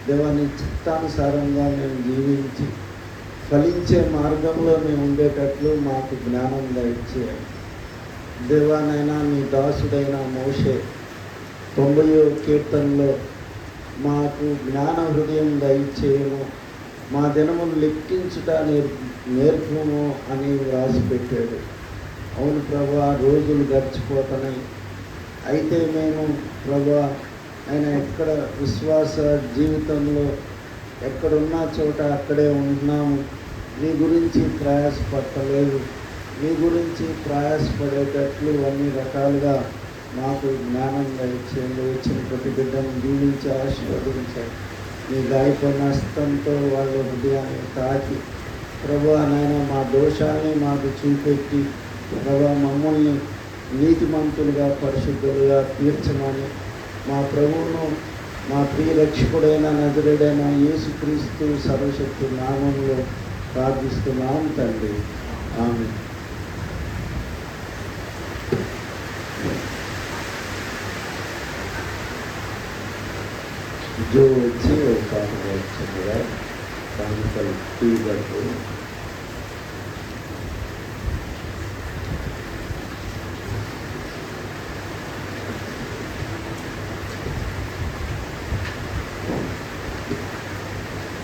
దేవాని చిత్తానుసారంగా మేము జీవించి ఫలించే మార్గంలో మేము ఉండేటట్లు మాకు జ్ఞానం దయచేయాలి. దేవానైనా నీ దాసుడైన మోషే 90వ కీర్తనలో మాకు జ్ఞాన హృదయం దయచేయము, మా దినమును లెక్కించుట నేర్పుము అని వ్రాసి పెట్టాడు. అవును ప్రభా, రోజులు గడిచిపోతున్నాయి. అయితే మేము ప్రభా ఆయన ఎక్కడ విశ్వాస జీవితంలో ఎక్కడున్న చోట అక్కడే ఉంటున్నాము. నీ గురించి ప్రయాసపడలేదు. నీ గురించి ప్రయాసపడేటట్లు అన్ని రకాలుగా మాకు జ్ఞానం దయచేయండి. వచ్చిన ప్రతి బిడ్డను జీవించి ఆశీర్వదించాలి. నీ గాయపడిన హస్తంతో వాళ్ళ హృదయాన్ని తాకి ప్రభువా నాయన మా దోషాన్ని మాకు చూపెట్టి ప్రభువా మమ్మల్ని నీతిమంతులుగా పరిశుద్ధులుగా తీర్చమని మా ప్రభువును మా ప్రియ రక్షకుడైన నజరుడైన యేసుక్రీస్తు సర్వశక్తి నామంలో ప్రార్థిస్తున్నాం తండ్రి. ఆమేన్. जो వచ్చి ఒక పాట వచ్చిందిగా దాని టీ